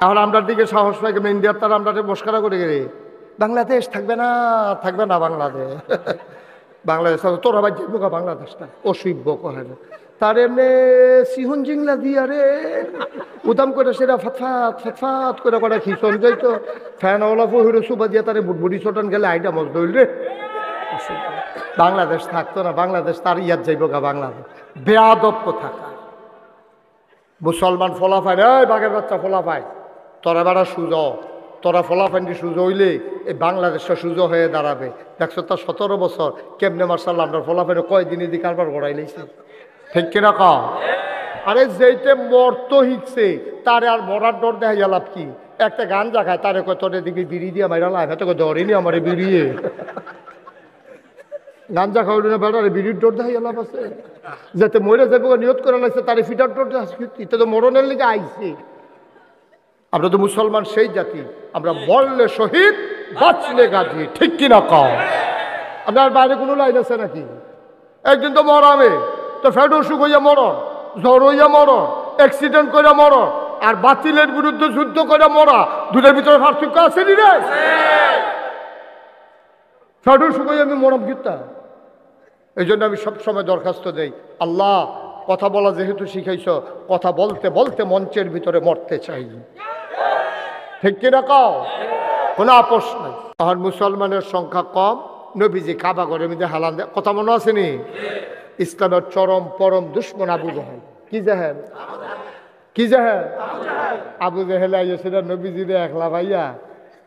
এখন আমরার দিকে সাহস পাই কেমন ইন্ডিয়ার তারা আমরা মস্কারা করে গেলে বাংলাদেশ থাকবে না বাংলাদেশ বাংলাদেশ তোরা ভাই যাইব বাংলাদেশটা অসভ্য কহে না তার এমনি সিহন জিংলা দিয়া রে উদাম করে সেটা ফাতফাত করে করে খিচন যাইতো ফ্যানওয়ালা ফহিরে সুবা দিয়া তারে বুটবুটি চটান গেলে আইটা মজ দইল রে বাংলাদেশ থাকতো না বাংলাদেশ তার ইয়াদ যাইব বাংলাদেশ বেয়াদব থাকা মুসলমান ফলাফাই রে বাঘের বাচ্চা ফলাফাই তোরা বেড়া সুজো তোরা ফলাফান্ডি সুজো হইলে এই বাংলাদেশটা সুজো হয়ে দাঁড়াবে দেখছো তার 17 বছর কেমনে মার্শাল্লাহ আমরা ফলাফাইনে কয়দিনই দিয়ে কারবার গড়াই লাইছি ঠিক কিনা ক আরে যেইতে মরতো হিকছে তারে আর মরার ডর দেখা গেলাম কি একটা গান জাগায় তারে কয় তোর দিকে বিড়ি দিয়ে মাইরা লাভ তোকে ধরেনি আমার বিড়িয়ে গাঞ্জা খাওয়াই না বেড়ারে বিড়ির ডর দেখা গেলাম আছে যাতে মরে যাবে নিয়ত করে লাগছে তারে ফিটার ডর এটা তো মরণের লিগে আইছে আমরা তো মুসলমান সেই জাতি আমরা মরলে শহীদ বাঁচলে গাজী ঠিক কিনা কও আপনার বাইরে কোনো লাইন আছে নাকি একদিন তো মরামে তো ফ্যাট অসুখ হইয়া মরণ জ্বর হইয়া মরণ অ্যাক্সিডেন্ট করে মরণ আর বাতিলের বিরুদ্ধে যুদ্ধ করে মরা দুটোর ভিতরে পার্থক্য আছে নি রে ফ্যাট অসুখ হইয়া আমি মরম গীতা এই জন্য আমি সবসময় দরখাস্ত দেই আল্লাহ কথা বলা যেহেতু শিখাইছ কথা বলতে বলতে মঞ্চের ভিতরে মরতে চাই ঠিক কিনা কও কোনো আপোষ নাই তখন মুসলমানের সংখ্যা কম নবীজি কাবা ঘরের মধ্যে হালান দেয় কথা মনে আসেনি ইসলামের চরম পরম দুশ্মন আবু জাহেল কি জাহেল আবু জাহেল আইসেরা নবীজিরে একলা ভাইয়া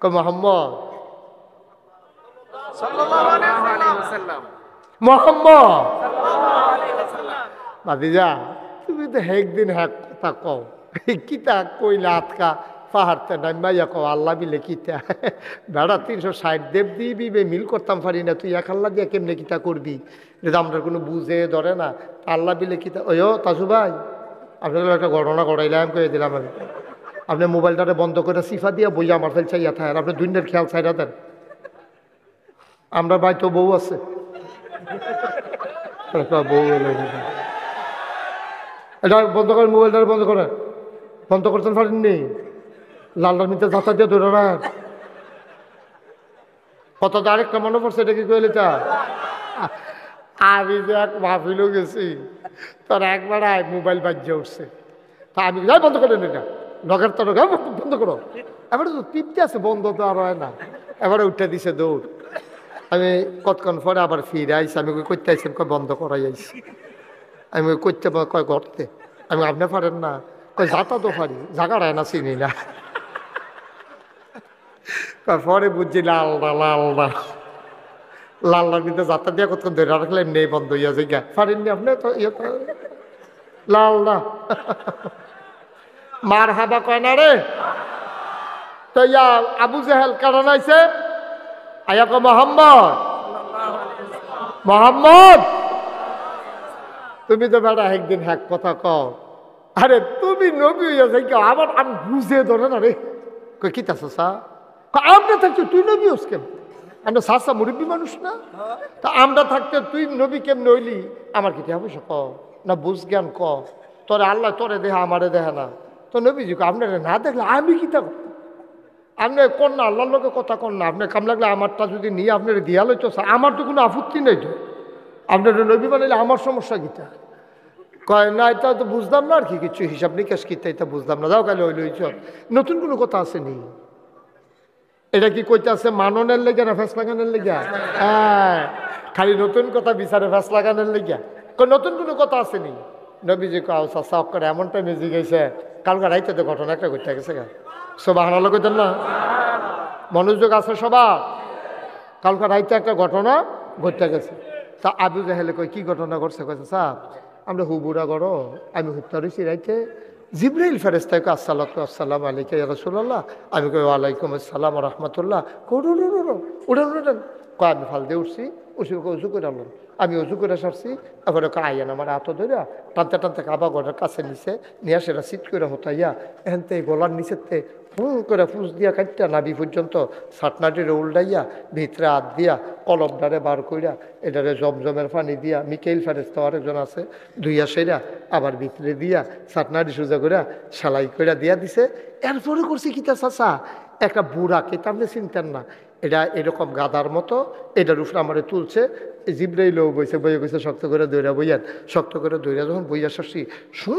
কই মোহাম্মদ ভাতিজা তুমি তো একদিন হ্যাক কথা কও কিতা কইলা আতকা পাহাড়তে নাইমাইয়া কও আল্লাহ বিলে কিতা বেড়া 360 দেব দিবি মিল করতাম পারি না তুই এক আল্লাহ দিয়ে কেমনে কিতা করবি যদি আমরা কোনো বুঝে ধরে না আল্লাহ বিলে কিতা ওই তাসু ভাই আপনার একটা ঘটনা ঘটাইলাম করে দিলাম আমি আপনি মোবাইলটারে বন্ধ করে সিফা দিয়ে বই আমার ফেল চাইয়া থাকেন আপনি দুনিয়ার খেয়াল চাইরা দেন আমরা ভাই তো বউ আছে বউ এটা বন্ধ করেন মোবাইলটা বন্ধ করেন বন্ধ করতেন পারেননি লালটার মিতে যাতা দিয়ে ধরে না কত আরেকটা মনে পড়ছে এটা কি কইলে তা আমি যে এক মাহফিলও গেছি তোর একবার মোবাইল বাজ্যে উঠছে তা আমি যাই বন্ধ করেন এটা নগের তো বন্ধ করো এবারে তো তৃপ্তি আছে বন্ধ তো আর হয় না এবারে উঠে দিছে দৌড় আমি কতক্ষণ পরে আবার ফিরে আইসি আমি করতে আইসি কয় বন্ধ করাই আইসি আমি করতে কয় করতে আমি আপনি পারেন না কয় যাতা তো পারি জায়গাটায় না চিনি না পরে বুঝছি লালদার ভিতরে যাত্রা দিয়ে কতক্ষণ ধরে রাখলে এমনি বন্ধ হইয়া যায় পারেননি আপনি তো ইয়ে লালদা মার হাবা কয় না রে তো ইয়া আবু জাহেল কারণ আইছে আয়া কো মোহাম্মদ তুমি তো বেটা একদিন হ্যাক কথা কও আরে তুমি নবী হইয়া যাই কেউ আবার আমি বুঝে ধরে না রে কই কি তা সা আমরা থাকছো তুই নবী হোস কেন আমরা সাসা মুরব্বী মানুষ না তা আমরা থাকতে তুই নবী কেমন হইলি আমার কি হবে ক না বুঝ জ্ঞান ক তোরে আল্লাহ তোরে দেহা আমারে দেহা না তো নবীজি আপনারা না দেখলে আমি কি তা আপনি কোন না আল্লাহর লোকে কথা কন না আপনি কাম লাগলে আমারটা যদি নিয়ে আপনার দিয়াল হইতো আমার তো কোনো আপত্তি নেই তো আপনার নবী বানাইলে আমার সমস্যা কিতা কয় না এটা তো বুঝলাম না আর কি কিছু হিসাব নিকাশ কিতা এটা বুঝলাম না যাও কালে হইল নতুন কোনো কথা আসেনি এটা কি কইতে আছে মাননের লেগে না ফেস লাগানোর লেগে হ্যাঁ খালি নতুন কথা বিচারে ফেস লাগানোর লেগে নতুন কোনো কথা আসেনি নবীজি কাউসা করে এমন টাইমে জিজ্ঞাসা কালকে রাইতে তো ঘটনা একটা ঘটতে গেছে গা সবাই হানালো কইতেন না মনোযোগ আছে সবার কালকে রাইতে একটা ঘটনা ঘটতে গেছে তা আবু জাহেলে কই কি ঘটনা ঘটছে কইছে সাহেব আমরা হুবুরা করো আমি হুত্তা রয়েছি রাইতে জিব্রাইল ফেরেস্তায় কই আসসালামু আলাইকা ইয়া রাসূলুল্লাহ আমি কই ওয়ালাইকুম আসসালাম রাহমাতুল্লাহ উড়ান কয় আমি ফাল দিয়ে উঠছি উঁচু করে আনলাম আমি উঁচু করে সারছি এবারে আইয়ান আমার হাত ধরে টানতে কাবা ঘরের কাছে নিচে নিয়ে সেটা সিট করে হতাইয়া এখান থেকে গলার নিচের থেকে করে ফুস দিয়া কাটটা নাবি পর্যন্ত ছাটনাটিরে উল্টাইয়া ভিতরে হাত দিয়া কলমটারে বার কইরা এটারে জমজমের পানি দিয়া মিকেল ফেরেস্তা আরেকজন আছে ধুইয়া সেরা আবার ভিতরে দিয়া ছাটনাটি সোজা কইরা সেলাই কইরা দিয়া দিছে। এরপরে করছি কিতা চাচা একটা বুড়া কেতামনে চিনতেন না, এটা এরকম গাদার মতো, এটার উপরে আমারে তুলছে, জিব্রাইলও বইছে, বইয়ে গেছে শক্ত করে দইরা বইয়ান, শক্ত করে দইরা যখন বইয়া শাসি সুঁ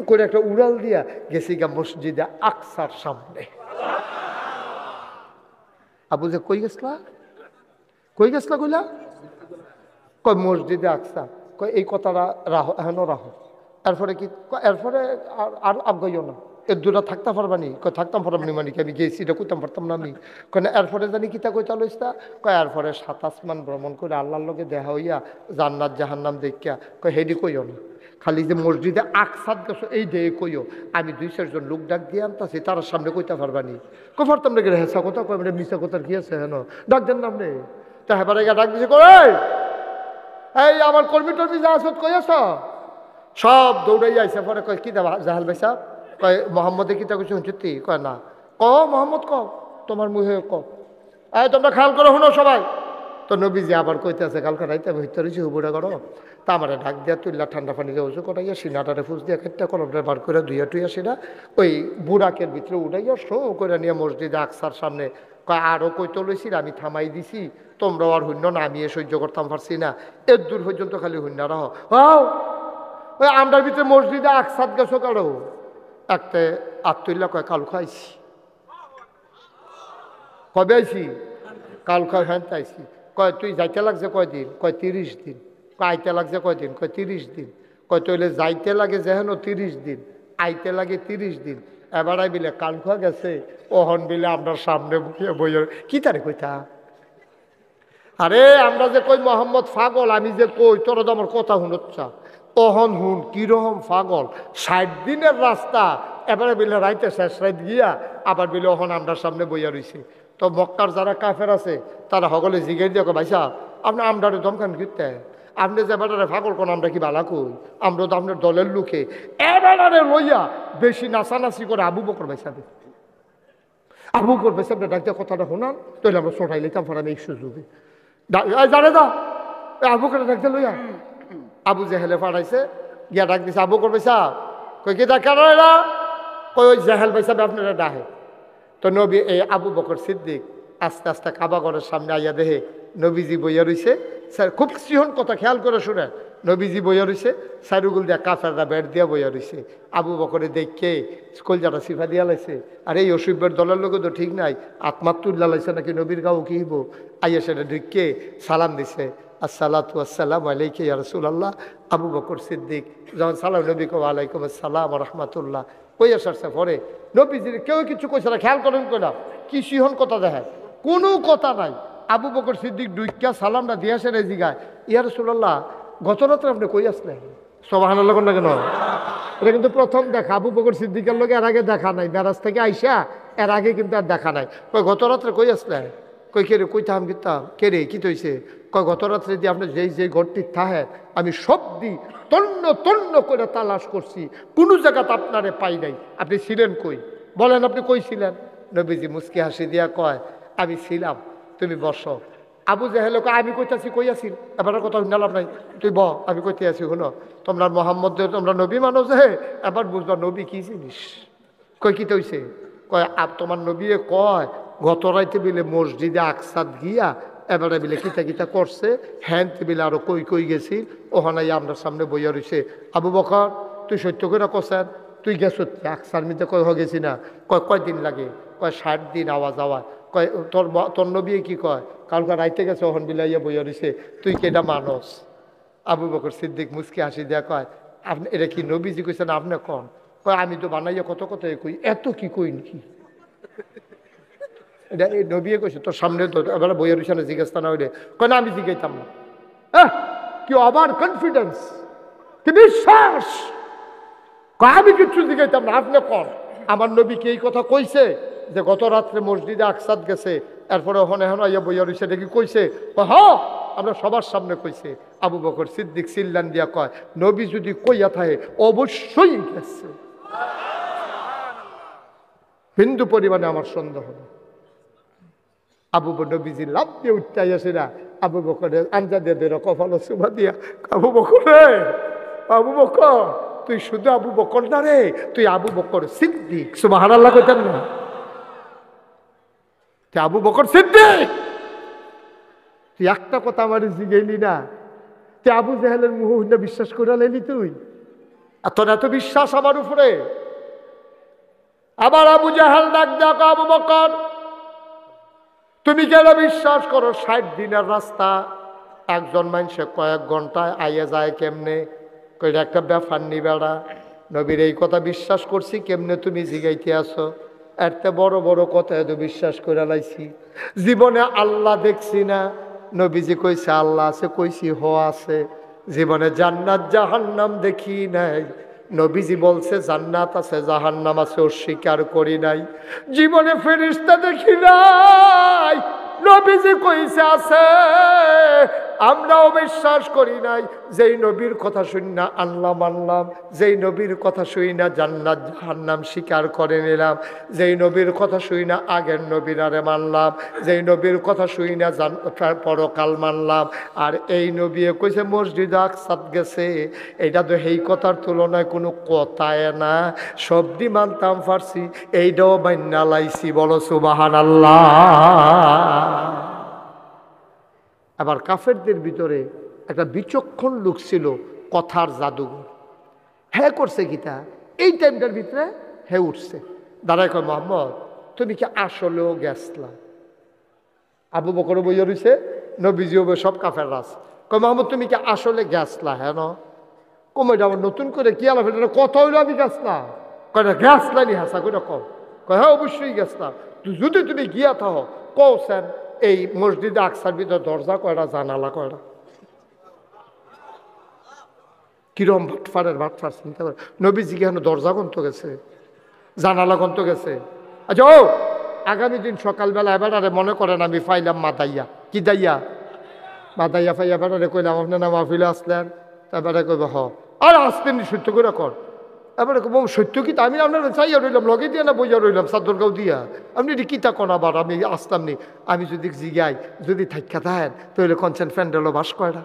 করে একটা উড়াল দিয়া গেছি গা মসজিদে আকসার সামনে। আবু যে কই গেছলা, কই গেছলা কইলা, কই মসজিদে আকসা, কই এই কথাটা রাহ এখনো রাহ। এরপরে কি, এরপরে আর আগাইও না, এর দুটা থাকতে পারবানি, কই থাকতাম পারবানি মানে কি আমি গেছি এটা কইতাম পারতাম না আমি, কয় এরপরে জানি কিতা কইতা লইস্তা, কয় এরপরে ৭ আসমান ভ্রমণ করে আল্লাহর লগে দেখা হইয়া জান্নাত জাহান্নাম দেখিয়া, কয় হেডি কইও না, খালি যে মসজিদে আকসাদ গেছো এই দিয়ে কইও, আমি ২-৪ জন লোক ডাক দিয়ে আনতাছি তার সামনে কইতে পারবানি। কই পারতাম না গেলে হেসা কথা, কয় মিশা কথার কি আছে হেন, ডাক দেন না আপনি। তা হেবারে ডাক দিছে, কই এই আমার কর্মী টর্মী যা আসত কই আস, সব দৌড়াই আইসে। পরে কয় কি দেবা জাহাল ভাই সাহেব, কয় মোহাম্মদে কিতা কিছু সত্যি, কয় না, ক মোহাম্মদ ক তোমার মুহে ক, এই তোমরা খেয়াল করে শুনো সবাই। তো নবীজি আবার কইতে আছে কালকে রাইতে ভিতরে হুবুড়া করো, তা আমার ডাক দিয়া তুললা ঠান্ডা পানি দিয়ে উজু করাইয়া সিনাটারে ফুস দিয়া খেটটা কলমটা বার করে ধুইয়া টুইয়া সিনা ওই বুড়াকের ভিতরে উঠাইয়া শো করে নিয়ে মসজিদে আকসার সামনে, কয় আরও কইতে লইছি আমি থামাই দিছি, তোমরাও আর শূন্য না, আমি সহ্য করতাম পারছি না, এর দূর পর্যন্ত খালি শূন্য রাহ। ওই আমরার ভিতরে মসজিদে আকসাদ গেছো কারো একটা আত্মইল্লা, কয় কাল খাইছি, কবে আইছি, কাল খাই হ্যাঁ আইছি। কয় তুই যাইতে লাগছে কয়দিন, কয় 30 দিন। কয় আইতে লাগছে কয়দিন, কয় 30 দিন। কয় তৈলে যাইতে লাগে যেহেন 30 দিন, আইতে লাগে 30 দিন। এবার বিলে কাল খোয়া গেছে, ওহন বিলে আমরা সামনে বইয়ে কি তারে কইতা, আরে আমরা যে কই মোহাম্মদ পাগল, আমি যে কই তোর তো আমার কথা শুনচ্ছা, ওহন হুন কিরকম পাগল, 60 দিনের রাস্তা এবারে বিলে রাইতে শেষ রাইত গিয়া আবার বিলে ওহন আমরা সামনে বইয়া রইছে। তো মক্কার যারা কাফের আছে তারা সকলে জিজ্ঞেস দিয়ে ভাই সাহেব আপনি আমরারে দমকান কিনতে, আপনি যে বেটারে পাগল কোন আমরা কি বালা কই, আমরা তো আপনার দলের লোকে এবারে লইয়া বেশি নাচানাচি করে আবু বকর ভাই সাহেব, আবু বকর ভাই সাহেব ডাকতে কথাটা শোনান, তাহলে আমরা ছোটাই লিতাম ফেরাম এই সুযোগে জানে দা আবু করে ডাকতে লইয়া আবু জেহেলে ফাড়াইছে গিয়া ডাক দিছে, আবু বকর ভাই সাহেব কই কি ডাকার এরা, কই ওই জেহেল ভাই সাহেব আপনারা ডাহে। তো নবী এই আবু বকর সিদ্দিক আস্তে আস্তে কাবা ঘরের সামনে আইয়া দেহে নবীজি বইয়া রইছে, স্যার খুব সিহন কথা খেয়াল করে শুনে, নবীজি বইয়া রইছে, সাইরুগুল দিয়া কাফেররা বেড় দিয়া বইয়া রইছে। আবু বকরে দেখে কলজাটা সিফা দিয়া লাইছে, আর এই অসুবের দলের লোক তো ঠিক নাই, আত্মাত্তুল্লা লাইছে নাকি নবীর গাও কি হইব, আইয়া সেটা ঢুকে সালাম দিছে, আসসালাতু আসসালামু আলাইকা ইয়া রাসূলুল্লাহ। আবু বকর সিদ্দিক যখন সালাম নবী কো ওয়ালাইকুম আসসালাম ওয়া রাহমাতুল্লাহ কইয়া সারছে, পরে নবীজির কেউ কিছু কইছে না, খেয়াল করেন কইলা কি সিহন কথা দেখে, কোনো কথা নাই। আবু বকর সিদ্দিক দুইকা সালামটা দিয়ে আসে এই জিগায়, ইয়া রাসূলুল্লাহ গত রাত্রে আপনি কই আসলেন, সুবহানাল্লাহ কোন না কেন, এটা কিন্তু প্রথম দেখা আবু বকর সিদ্দিকের লোক, এর আগে দেখা নাই, মেরাজ থেকে আইসা এর আগে কিন্তু আর দেখা নাই। কই গত রাত্রে কই আসলেন, কই কে রে কইতাম কিতাম কে রে কি তৈছে, কয় গত রাত্রে দিয়ে আপনি যেই ঘরটি থাহে আমি সব দিই তন্ন তন্ন করে তালাশ করছি, কোনো জায়গাতে আপনারে পাই নাই, আপনি ছিলেন কই, বলেন আপনি কই ছিলেন। নবীজি মুস্কি হাসি দিয়া কয় আমি ছিলাম, তুমি বসো। আবু জেহেল আমি কইতাছি কই আছি, এবার কথা শুনালাম নাই, তুই ব আমি কইতে আছি, শুনো তোমরা মোহাম্মদ তোমরা নবী মানুষ হে, এবার বুঝবা নবী কি জিনিস। কই কি তৈছে, কয় তোমার নবী কয় গত রাইতে বিলে মসজিদে আকসাদ গিয়া এবারে বিলে কিতা কিতা করছে, হ্যান বিলে আরো কই কই গেছি, ওখানাই আমরা সামনে বইয়া রয়েছে। আবু বকর তুই সত্য করে কছেন, তুই গেছ আকসার মিতে কয় গেছি না, কয়দিন লাগে, কয় 60 দিন আওয়াজ আওয়াজ, কয় তোর নবী কি কয় কালকে রাইতে গেছে ওহন বিলাইয়া বইয়া রয়েছে, তুই কি এটা মানস। আবু বকর সিদ্দিক মুস্কি হাসি দেয়া কয় আপনি এটা কি নবীজি কইছেন আপনি কন, কয় আমি তো বানাইয়া কত কত কই, এত কি কই কি এটা এই নবী কইছে তোর সামনে তো এবার বইয়া রয়েছে না, জিজ্ঞাসা না হইলে কয় না আমি জিজ্ঞাইতাম না। কি আবার কনফিডেন্স, কি বিশ্বাস, আমি কিচ্ছু জিজ্ঞাইতাম না, আপনি কন আমার নবী কি এই কথা কইছে যে গত রাত্রে মসজিদে আকসাদ গেছে, এরপরে ওখানে এখন ইয়া বইয়া রয়েছে দেখি কইছে, হ্যাঁ আমরা সবার সামনে কইছে। আবু বকর সিদ্দিক সিল্লান দিয়া কয় নবী যদি কইয়া থাকে অবশ্যই গেছে। বিন্দু পরিমাণে আমার সন্দেহ নেই। আবু নবীজি লাভ দিয়ে উঠতে আসে না, আবু বকরের আঞ্জা দিয়ে দিল কপালে চুমা দিয়া, আবু বকর রে, আবু বকর তুই শুধু আবু বকর না রে, তুই আবু বকর সিদ্দিক। সুবহানাল্লাহ কইতেন না? তুই আবু বকর সিদ্দিক। তুই একটা কথা আমার জিগাইলি না, তুই আবু জাহেলের মুহ বিশ্বাস করে লেলি তুই? আর তোর এত বিশ্বাস আমার উপরে? আবার আবু জাহেল ডাক দেখো, আবু বকর তুমি কেন বিশ্বাস করো 60 দিনের রাস্তা একজন মানুষে কয়েক ঘন্টায় আইয়া যায় কেমনে? কইটা একটা ব্যাপার নি বেড়া, নবীর এই কথা বিশ্বাস করছি কেমনে তুমি জিগাইতে আসো? এরতে বড় বড় কথা এত বিশ্বাস করে লাইছি, জীবনে আল্লাহ দেখছি না। নবীজি কইছে আল্লাহ আছে, কইছি হ আছে। জীবনে জান্নাত জাহান্নাম দেখি নাই, নবীজি বলছে জান্নাত আছে জাহান্নাম আছে, অস্বীকার করি নাই। জীবনে ফেরেশতা দেখি নাই, নবীজি কইছে আছে, আমরাও বিশ্বাস করি নাই। যেই নবীর কথা শুনি না আল্লাহ মানলাম, যেই নবীর কথা শুনি না জান্নাত জাহান্নাম স্বীকার করে নিলাম, যেই নবীর কথা শুনি না আগের নবীরারে মানলাম, যেই নবীর কথা শুনি না পরকাল মানলাম। আর এই নবী কইছে মসজিদ আকসাত গেছে, এটা তো এই কথার তুলনায় কোনো কথায় না, সবদি মানতাম পারছি, এইটাও মান্না লাইছি। বলো সুবহানাল্লাহ। আবার কাফেরদের ভিতরে একটা বিচক্ষণ লোক ছিল, কথার জাদুঘর। হ্যাঁ করছে গীতা এই টাইমটার ভিতরে হে উঠছে, দাঁড়ায় কয় মোহাম্মদ তুমি কি আসলেও গেছলা? আবু বকর বইয়া রয়েছে, নবীজি সব কাফের রাস। কয় মোহাম্মদ তুমি কি আসলে গেছলা? হ্যাঁ ন কমেটা আবার নতুন করে কি আলাপ, কত হইলো আমি গেছলা? কয় না গেছলা নি হাসা করে কম। কয় হ্যাঁ অবশ্যই গেছলা, যদি তুমি গিয়া থাকো কৌছেন এই মসজিদে আকসার ভিতরে দরজা কয়টা জানালা কয়টা? কিরম ভাটফার চিন্তা করে। নবীজি কেন দরজা গন্ত গেছে, জানালা গন্ত গেছে? আচ্ছা ও আগামী দিন সকালবেলা এবারে মনে করেন আমি পাইলাম মাদাইয়া, কি দাইয়া মাদাইয়া পাইয়া এবারে কইলাম আপনার নাম মাহফিলে আসলেন, তারপরে কইব হ আর আসতেন সত্য করে কর। এবারে কব সত্য কি? আমি আপনার চাইয়া রইলাম, লগে দিয়ে না বইয়া রইলাম চাদরগাঁও দিয়া, আপনি এটি কিতা কোন আবার আমি আসতাম নি। আমি যদি জিগাই যদি থাইকা থাকেন তাহলে কনসেন ফ্যান্ডেলও বাস কয়টা?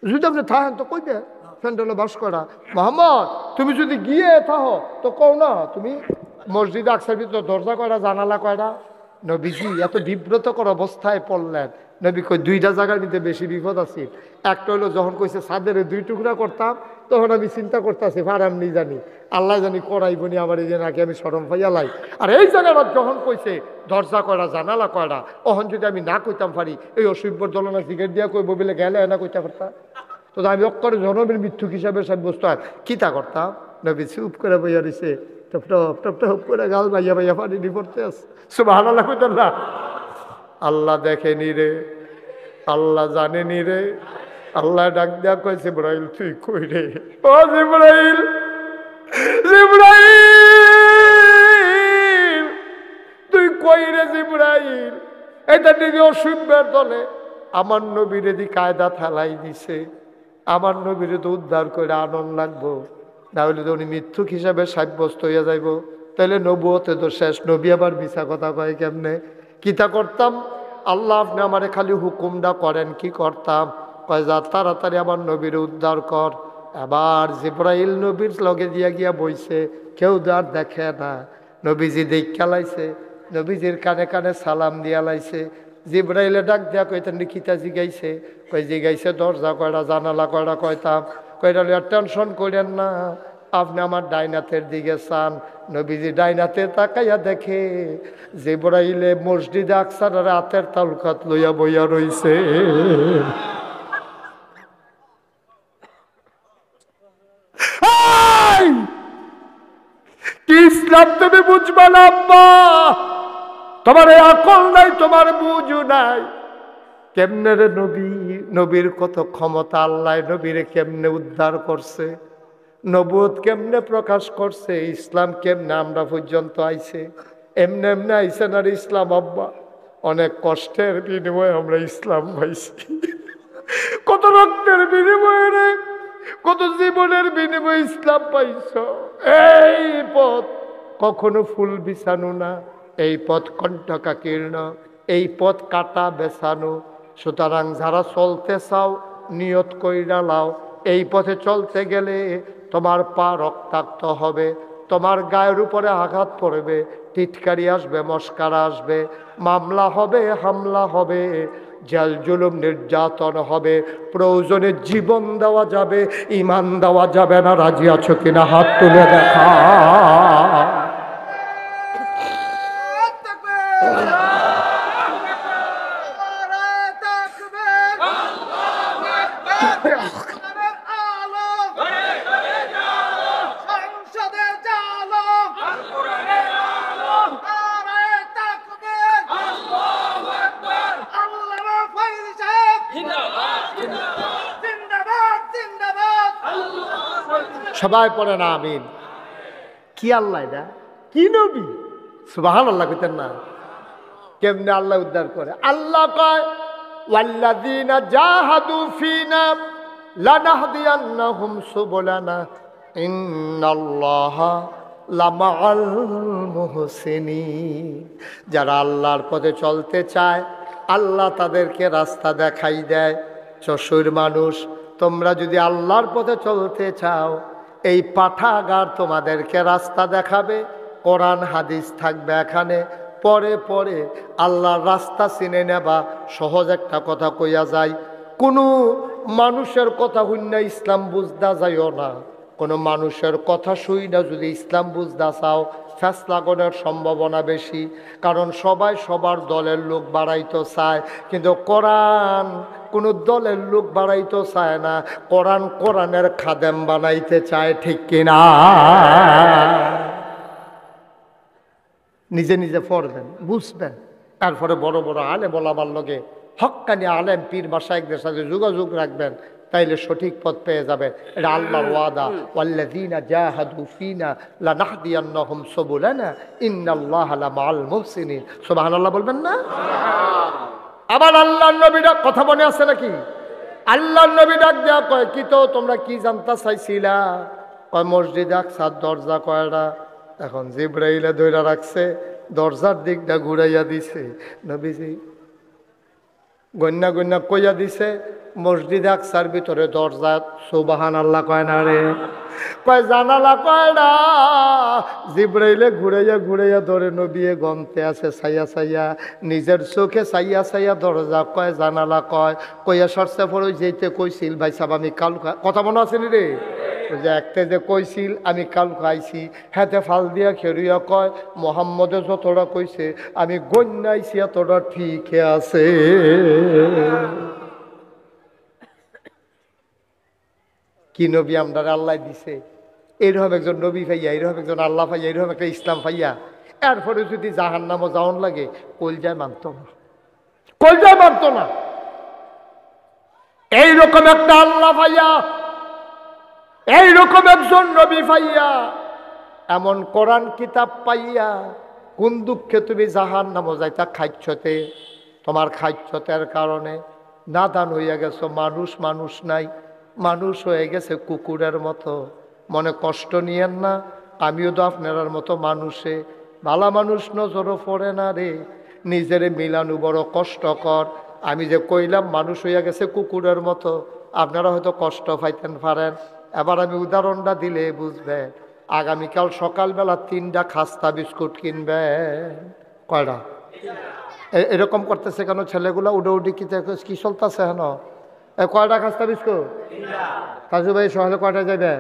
যদি আপনি থাকেন তো কই দেন ফ্যান্ডেলও বাস করা। মোহাম্মদ তুমি যদি গিয়ে থাকো তো কও না তুমি মসজিদ আকসার ভিতরে দরজা কয়টা জানালা কয়টা? নবীজি এত বিব্রতকর অবস্থায় পড়লেন। নবী কই দুইটা জায়গার ভিতরে বেশি বিপদ আছে। একটা হলো যখন কইছে ছাদের 2 টুকরা করতাম তখন আমি চিন্তা করতেছি ফারাম নি জানি আল্লাহ জানি করাইবনি আমার এই যে নাকি আমি শরম পাইয়া লাই। আর এই জায়গাটা যখন কইছে দরজা কয়টা জানালা কয়টা, তখন যদি আমি না কইতাম পারি এই অসভ্যর দলনা সিগারেট দিয়া কইব বলে গেলে না কইতে পারতাম, তো আমি অক্ষরে জনমের মিথ্যুক হিসাবে সাব্যস্ত হয় কিতা করতাম। নবী চুপ করে বইয়া দিছে, টপ টপ টপ টপ করে গাল বাইয়া বাইয়া পানি নি পড়তে আছে। সুবহানাল্লাহ কইতেন না? আল্লাহ দেখেনি রে, আল্লাহ জানেনি রে। আল্লাহ ডাক দেয়া কয় জিবরাইল তুই কই রে? ও জিবরাইল, জিবরাইল তুই কই রে? জিবরাইল এটা নিজে অসভ্যের দলে আমার নবীরে দি কায়দা থালাই দিছে, আমার নবীরে তো উদ্ধার করে আনন্দ লাগবো, না হলে তো উনি মিথ্যুক হিসাবে সাব্যস্ত হইয়া যাইব। তাহলে নবুয়তে তো শেষ, নবী আবার মিছা কথা কয় কেমনে? কিতা করতাম? আল্লাহ আপনি আমারে খালি হুকুমটা করেন, কি করতাম? কয় যা তাড়াতাড়ি আমার নবীর উদ্ধার কর। এবার জিবরাইল নবীর লগে দিয়া গিয়া বইছে, কেউ আর দেখে না। নবীজি দেখা লাইছে, নবীজির কানে কানে সালাম দিয়া লাইছে। জিবরাইলে ডাক দিয়া কইতেন কিতা জিগাইছে? কই জিগাইছে দরজা কয়টা জানালা কয়টা কয়তাম। কয়টা টেনশন করেন না, আপনি আমার ডাইনাথের দিকে চান। নবীজি ডাইনাথে তাকাইয়া দেখে জিবরাইলে মসজিদে আকসার রাতের তালুকাত লইয়া বইয়া রইছে। কি ইসলাম তুমি বুঝবা না আব্বা? তোমার এই আকল নাই, তোমার বুঝু নাই। কেমনে রে নবী, নবীর কত ক্ষমতা, আল্লাহ নবীরে কেমনে উদ্ধার করছে, নবুয়ত কেমনে প্রকাশ করছে, ইসলাম কেমনে আমরা পর্যন্ত আইছে। এমনি এমনি আইছে না ইসলাম আব্বা, অনেক কষ্টের বিনিময়ে আমরা ইসলাম পাইছি, কত রক্তের বিনিময়ে রে কত জীবনের বিনিময়ে ইসলাম পাইছ। এই পথ কখনো ফুল বিছানো না, এই পথ কণ্টকাকীর্ণ, এই পথ কাটা বেছানো। সুতরাং যারা চলতে চাও নিয়ত কইরা লাও, এই পথে চলতে গেলে তোমার পা রক্তাক্ত হবে, তোমার গায়ের উপরে আঘাত পড়বে, টিটকারি আসবে, মস্কারা আসবে, মামলা হবে, হামলা হবে, জেল জুলুম নির্যাতন হবে, প্রয়োজনে জীবন দেওয়া যাবে, ইমান দেওয়া যাবে না। রাজি আছো কিনা হাত তুলে দেখা। সবাই পড়ে না আমিন। কি আল্লাহ এটা, কি নবী, সুবহানাল্লাহ কইতেন না? কেমনে আল্লাহ উদ্ধার করে? আল্লাহ কয় ওয়াল্লাযীনা জাহাদু ফীনা লানাহদিয়ান্নাহুম সুবুলানা ইন্নাল্লাহা লামাআল মুহসিনিন। যারা আল্লাহর পথে চলতে চায় আল্লাহ তাদেরকে রাস্তা দেখাই দেয়। চশুর মানুষ, তোমরা যদি আল্লাহর পথে চলতে চাও এই পাঠাগার তোমাদেরকে রাস্তা দেখাবে, কোরআন হাদিস থাকবে এখানে, পরে পরে আল্লাহর রাস্তা চিনে নেবা। সহজ একটা কথা কইয়া যায়, কোনো মানুষের কথা শুনে ইসলাম বুঝদা যাইও না। কোনো মানুষের কথা শুই না যদি ইসলাম বুঝদা চাও, ফ্যাস লাগানোর সম্ভাবনা বেশি। কারণ সবাই সবার দলের লোক বাড়াইতে চায়, কিন্তু কোরআন কোনো দলের লোক বাড়াইতে চায় না, কোরআন কোরআনের খাদেম বানাইতে চায়। ঠিক কিনা? নিজে নিজে পড়বেন, বুঝবেন, তারপরে বড় বড় আলেম ওলামার লগে হক্কানি আলেম পীর মাশায়েখদের সাথে যোগাযোগ রাখবেন, তাইলে সঠিক পথ পেয়ে যাবেন। এটা আল্লাহর ওয়াদা, ওয়াল্লাযীনা জাহাদু ফীনা লানাহদিয়ান্নাহুম সুবুলানা ইন্নাল্লাহা লামাআল মুহসিনিন। সুবহানাল্লাহ বলবেন না? আবার আল্লাহর নবী ডাক, কথা মনে আছে নাকি? আল্লাহর নবী ডাক দেয়া কয়, কি তো তোমরা কি জানতা চাইছিলা? কয় মসজিদ আকসার দরজা কয়টা? এখন জিবরাইলে ধইরা রাখছে, দরজার দিকটা ঘুরাইয়া দিছে। নবীজি গন্যা গন্যা কইয়া দিছে মসজিদ আকসার ভিতরে দরজা সুবহানাল্লাহ কয় না রে? কয় জানালা কয়টা? জিবরাইলে ঘুরাইয়া ঘুরাইয়া ধরে নবিয়ে গন্তে আছে সাইয়া সাইয়া, নিজের চোখে সাইয়া সাইয়া দরজা কয় জানালা কয়। কইয়া সরষে পড়ে যেতে কইছিল ভাই সাহেব আমি কাল, কথা মনে আছে নি রে? যে একটা যে কইছিল আমি কাল খাইছি, হাতে ফাল দিয়া খেরুয়া কয় মোহাম্মদে যতটা কইছে আমি গন্যাইছি এতটা ঠিক আছে। কি নবী আমরা আল্লাহ দিছে, এইরকম একজন নবী ভাইয়া, এইরকম একজন আল্লাহ ভাইয়া, এইরকম একটা ইসলাম ভাইয়া, এরপরে যদি জাহান্নামও যাওয়ান লাগে কলজায় মানত না, কলজায় মানত না। এইরকম একটা আল্লাহ ভাইয়া, এইরকম একজন নবী ভাইয়া, এমন কোরআন কিতাব পাইয়া কোন দুঃখে তুমি জাহান্নামও যাইতা? খাইছতে, তোমার খাইছতের কারণে নাদান হইয়া গেছো, মানুষ মানুষ নাই, মানুষ হয়ে গেছে কুকুরের মতো। মনে কষ্ট নিয়েন না, আমিও তো আপনার মতো মানুষে, ভালা মানুষ নজরও পড়ে না রে, নিজেরে মিলানো বড় কষ্টকর। আমি যে কইলাম মানুষ হইয়া গেছে কুকুরের মতো, আপনারা হয়তো কষ্ট পাইতেন পারেন। এবার আমি উদাহরণটা দিলে বুঝবে। আগামীকাল সকালবেলা 3টা খাস্তা বিস্কুট কিনবেন। কয়টা? এরকম করতেছে কেন ছেলেগুলা? উডি কি চলতেছে হেন? কয়টা খাস্তা বিস্কুট? কাজু ভাই সকালে কয়টা যাবে?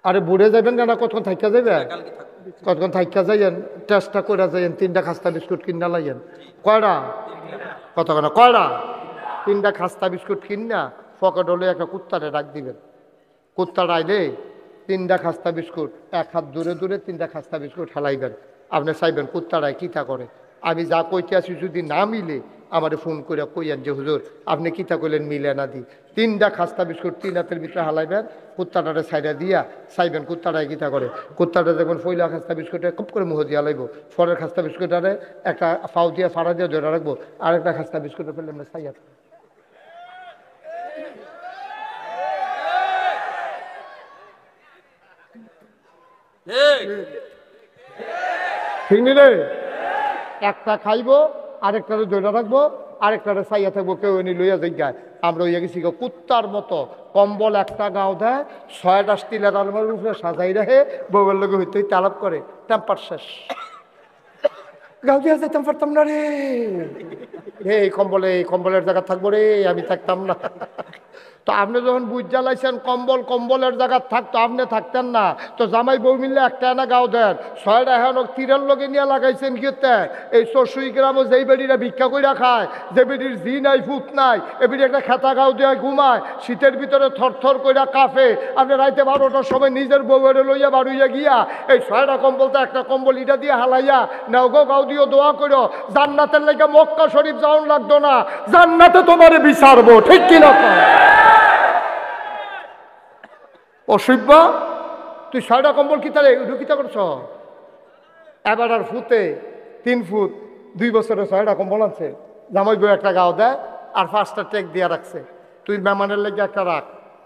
আরে বুড়ে যাবেন কেন? কতক্ষণ থাইকা যাবে? কতক্ষণ থাইকা যাইয়েন, টেস্টটা করে যাইয়েন, 3টা খাস্তা বিস্কুট কিনা লাইয়েন। কয়টা? কতক্ষণ? কয়টা? 3টা খাস্তা বিস্কুট কিনা পকেট হলে একটা কুত্তারে ডাক দিবেন। কুত্তাটা আইলে 3টা খাস্তা বিস্কুট এক হাত দূরে দূরে 3টা খাস্তা বিস্কুট হেলাইবেন। আপনি চাইবেন কুত্তারায় কিতা করে। আমি যা কইতে আসি যদি না মিলে আমারে ফোন করে কইয়েন যে হুজুর আপনি কিতা কইলেন মিলে না দি। 3টা খাস্তা বিস্কুট 3 হাতের ভিতরে হালাইবেন, কুত্তাটারে সাইডা দিয়া চাইবেন কুত্তাটায় কিতা করে। কুত্তাটা দেখবেন পয়লা খাস্তা বিস্কুটে খুব করে মুহ দিয়া লাইব, পরের খাস্তা বিস্কুটারে একটা ফাউ দিয়া ফাড়া দিয়ে ধরে রাখবো, আরেকটা খাস্তা বিস্কুটে ফেললে আমরা চাইয়া ঠিক নি রে? একটা খাইবো, আরেকটারে ধরে রাখবো, আরেকটারে চাইয়া থাকবো, কেউ এনে লইয়া যাই। আমরা হইয়া গেছি কুত্তার মতো। কম্বল একটা গাও দেয়, 6টা স্টিলের আলমারির উপরে সাজাই রাখে, বউয়ের লোক হইতে হইতে আলাপ করে, টেম্পার শেষ। গাও দিয়া যাইতাম পারতাম না রে, এই কম্বলের জায়গা থাকবো রে, আমি থাকতাম না। তো আপনি যখন বুঝ জ্বালাইছেন কম্বলের জায়গা থাকতো, আপনি থাকতেন না। তো জামাই বউ মিললে একটা না গাও দেন, 6টা এখন তীরের লগে নিয়ে লাগাইছেন কিতে? এই 64 গ্রামও যেই বেডিরা ভিক্ষা কইরা খায়, যে বেডির জি নাই ফুট নাই, এ বেডি একটা খেতা গাও দিয়ে ঘুমায়, শীতের ভিতরে থরথর কইরা কাফে। আপনি রাইতে 12টার সময় নিজের বউয়ের লইয়া বাড়ুইয়া গিয়া এই 6টা কম্বলতে একটা কম্বল ইটা দিয়ে হালাইয়া নাও গো, গাও দিও, দোয়া করো, জান্নাতের লেগে মক্কা শরীফ যাওয়ান লাগতো না, জান্নাতে তোমারে বিচারবো। ঠিক কিনা? অসভ্য, তুই 6টা কম্বল কি তাহলে ঢুকিতা করছ? এবার আর ফুতে 3 ফুট 2 বছরে 6টা কম্বল আনছে। জামাই বউ একটা গাও দেয়, আর 5টা টেক দিয়া রাখছে। তুই মেহমানের লেগে একটা রাখ,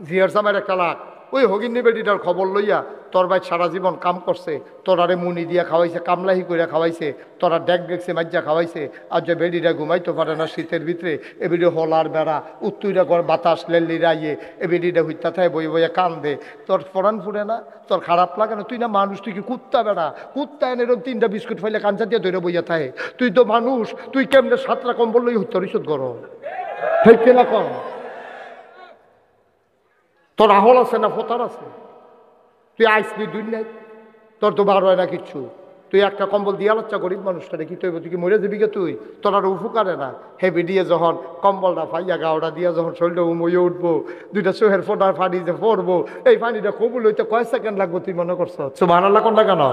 জিয়ার জামাইয়ের একটা রাখ। ওই হগিন্নি বেটিটার খবর লইয়া তোর ভাই সারা জীবন কাম করছে, তোরারে মুনি দিয়া খাওয়াইছে, কামলাহি করে খাওয়াইছে, তোরা ডেক ডেকছে মাজ্জা খাওয়াইছে। আর যে বেডিটা ঘুমাইতে পারে না শীতের ভিতরে, এ বেডি হলার বেড়া উত্তুইরা ঘর বাতাস লেলিরা ইয়ে, এ বেডিটা হইতা থাকে বই বইয়া কান্দে। তোর ফরান ফুরে না? তোর খারাপ লাগে না? তুই না মানুষ, তুই কি কুত্তা বেড়া? কুত্তা এনে এরকম 3টা বিস্কুট ফাইলে কাঞ্চা দিয়ে ধরে বইয়া থাকে। তুই তো মানুষ, তুই কেমনে 7টা কম্বল লই হইতে রিসোধ করো? ঠিক কিনা কম? তোর আহল আছে না ফোতার আছে? তুই আইসবি দুই নাই, তোর তো বার হয় না কিচ্ছু। তুই একটা কম্বল দিয়া বাচ্চা গরিব মানুষটারে কি তুই কি মরে যাবি গে? তুই তোর আর উপকারে না। হেবি দিয়ে যখন কম্বলটা ফাইয়া গাওটা দিয়া যখন শরীরটা উমইয়ে উঠবো, 2টা চোহের ফোটার পানি যে পড়বো, এই পানিটা কবুল হইতে কয় সেকেন্ড লাগবো তুই মনে করছ? সুবহানাল্লাহ কোন না কেন?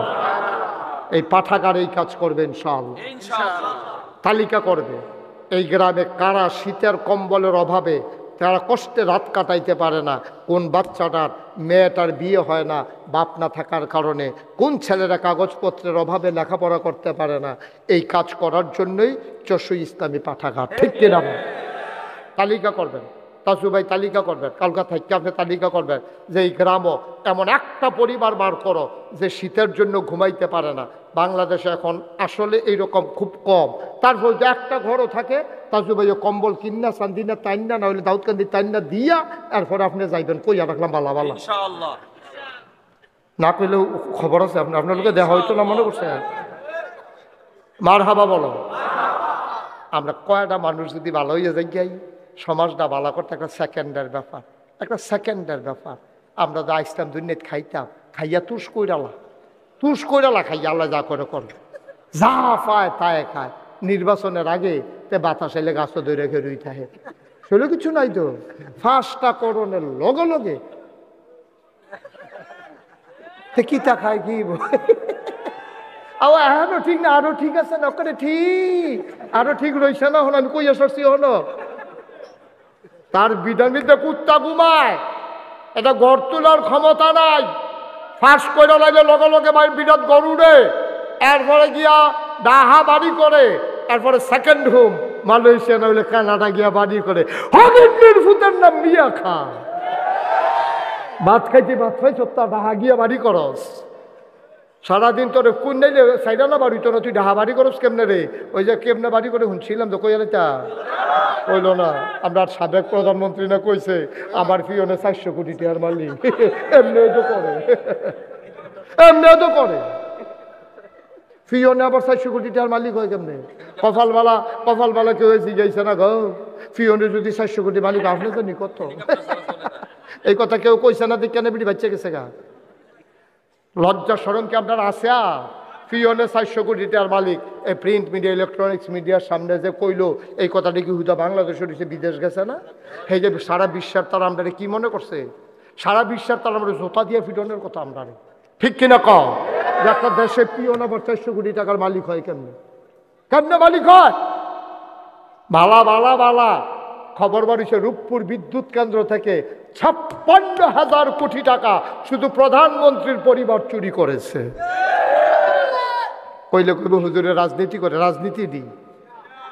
এই পাঠাগার এই কাজ করবে ইনশাআল্লাহ, তালিকা করবে। এই গ্রামে কারা শীতের কম্বলের অভাবে তারা কষ্টে রাত কাটাইতে পারে না, কোন বাচ্চাটার মেয়েটার বিয়ে হয় না বাপ না থাকার কারণে, কোন ছেলেরা কাগজপত্রের অভাবে লেখাপড়া করতে পারে না, এই কাজ করার জন্যই চশু ইসলামী পাঠাগার। ঠিক কিনা? তালিকা করবেন, তাসু ভাই তালিকা করবেন, কালকা থেকে আপনি তালিকা করবেন যে এই গ্রামও এমন একটা পরিবার বার করো যে শীতের জন্য ঘুমাইতে পারে না। বাংলাদেশে এখন আসলে এইরকম খুব কম। তারপর যে একটা ঘরও থাকে, তাসু ভাই কম্বল কিন্না চান্দিনা তাইন্না না হলে দাউদকান্দি তাইন্না দিয়া এরপরে আপনি যাইবেন। কইয়া রাখলাম বালা বালা, না কইলেও খবর আছে আপনার লোকে দেখা হইতো না মনে করছে? মার হাবা বলো। আমরা কয়টা মানুষ যদি ভালো হইয়া যাই গাই, সমাজটা ভালো করতে একটা সেকেন্ডের ব্যাপার, একটা সেকেন্ডের ব্যাপার। আমরা তো আইসলাম দুনিয়াত খাইতাম, খাইয়া তুষ কইরালা খাইয়া আল্লাহ যা করে করবে, যা পায় তাই খায়। নির্বাচনের আগে তে বাতাস এলে গাছ ধরে ঘেরুই থাকে, সেগুলো কিছু নাই তো। 5টা করণের লগে লগে কিতা খায় কি এখনো ঠিক না, আরো ঠিক আছে না? ওখানে ঠিক আরো ঠিক রয়েছে না? হলো আমি কইয়া সরছি হলো তার বিধানিতে কুত্তা ঘুমায়, এটা গড় তোলার ক্ষমতা নাই। ফাঁস করে লাগে লগে লগে বিরাট গরুড়ে, এরপরে গিয়া ডাহা বাড়ি করে, এরপরে সেকেন্ড হোম মালয়েশিয়া না হলে কানাডা গিয়া বাড়ি করে। হগিন্নির ফুতের নাম মিয়া খা, ভাত খাইতে ভাত খাই সপ্তাহ ডাহা গিয়া বাড়ি করস। সারাদিন তোর কোন নাইলে সাইডা না বাড়ি, তোর তুই ডাহা বাড়ি করস কেমনে রে? ওই যে কেমনে বাড়ি করে শুনছিলাম তো, কই তা কইল না। আমরা সাবেক প্রধানমন্ত্রী না কইছে আমার পিয়নে 400 কোটি টাকার মালিক। এমনিও তো করে, এমনিও তো করে। পিয়নে আবার 400 কোটি টাকার মালিক হয় কেমনে? কপালবালা কেউ জিজ্ঞাসা না গো, পিয়নে যদি 400 কোটি মালিক আপনি জানি কত? এই কথা কেউ কইছে না, দেখ কেন বিড়ি বাচ্চা গেছে গা। লজ্জা শরম কি আপনার আছে? পিয়নে 400 কোটি টাকার মালিক। এই প্রিন্ট মিডিয়া ইলেকট্রনিক্স মিডিয়ার সামনে যে কইলো এই কথাটি কি হুদা বাংলাদেশের বিদেশ গেছে না? এই যে সারা বিশ্বের তারা আমরা কি মনে করছে? সারা বিশ্বের তারা আমরা জোতা দিয়ে ফিটনের কথা আমরা, ঠিক কিনা কও? একটা দেশে পিয়ন আবার 400 কোটি টাকার মালিক হয় কেমনে? কেমনে মালিক হয়? বালা খবর বাড়িছে রূপপুর বিদ্যুৎ কেন্দ্র থেকে 56,000 কোটি টাকা শুধু প্রধানমন্ত্রীর পরিবার চুরি করেছে। কইলে কইব হুজুরে রাজনীতি করে, রাজনীতি দিই।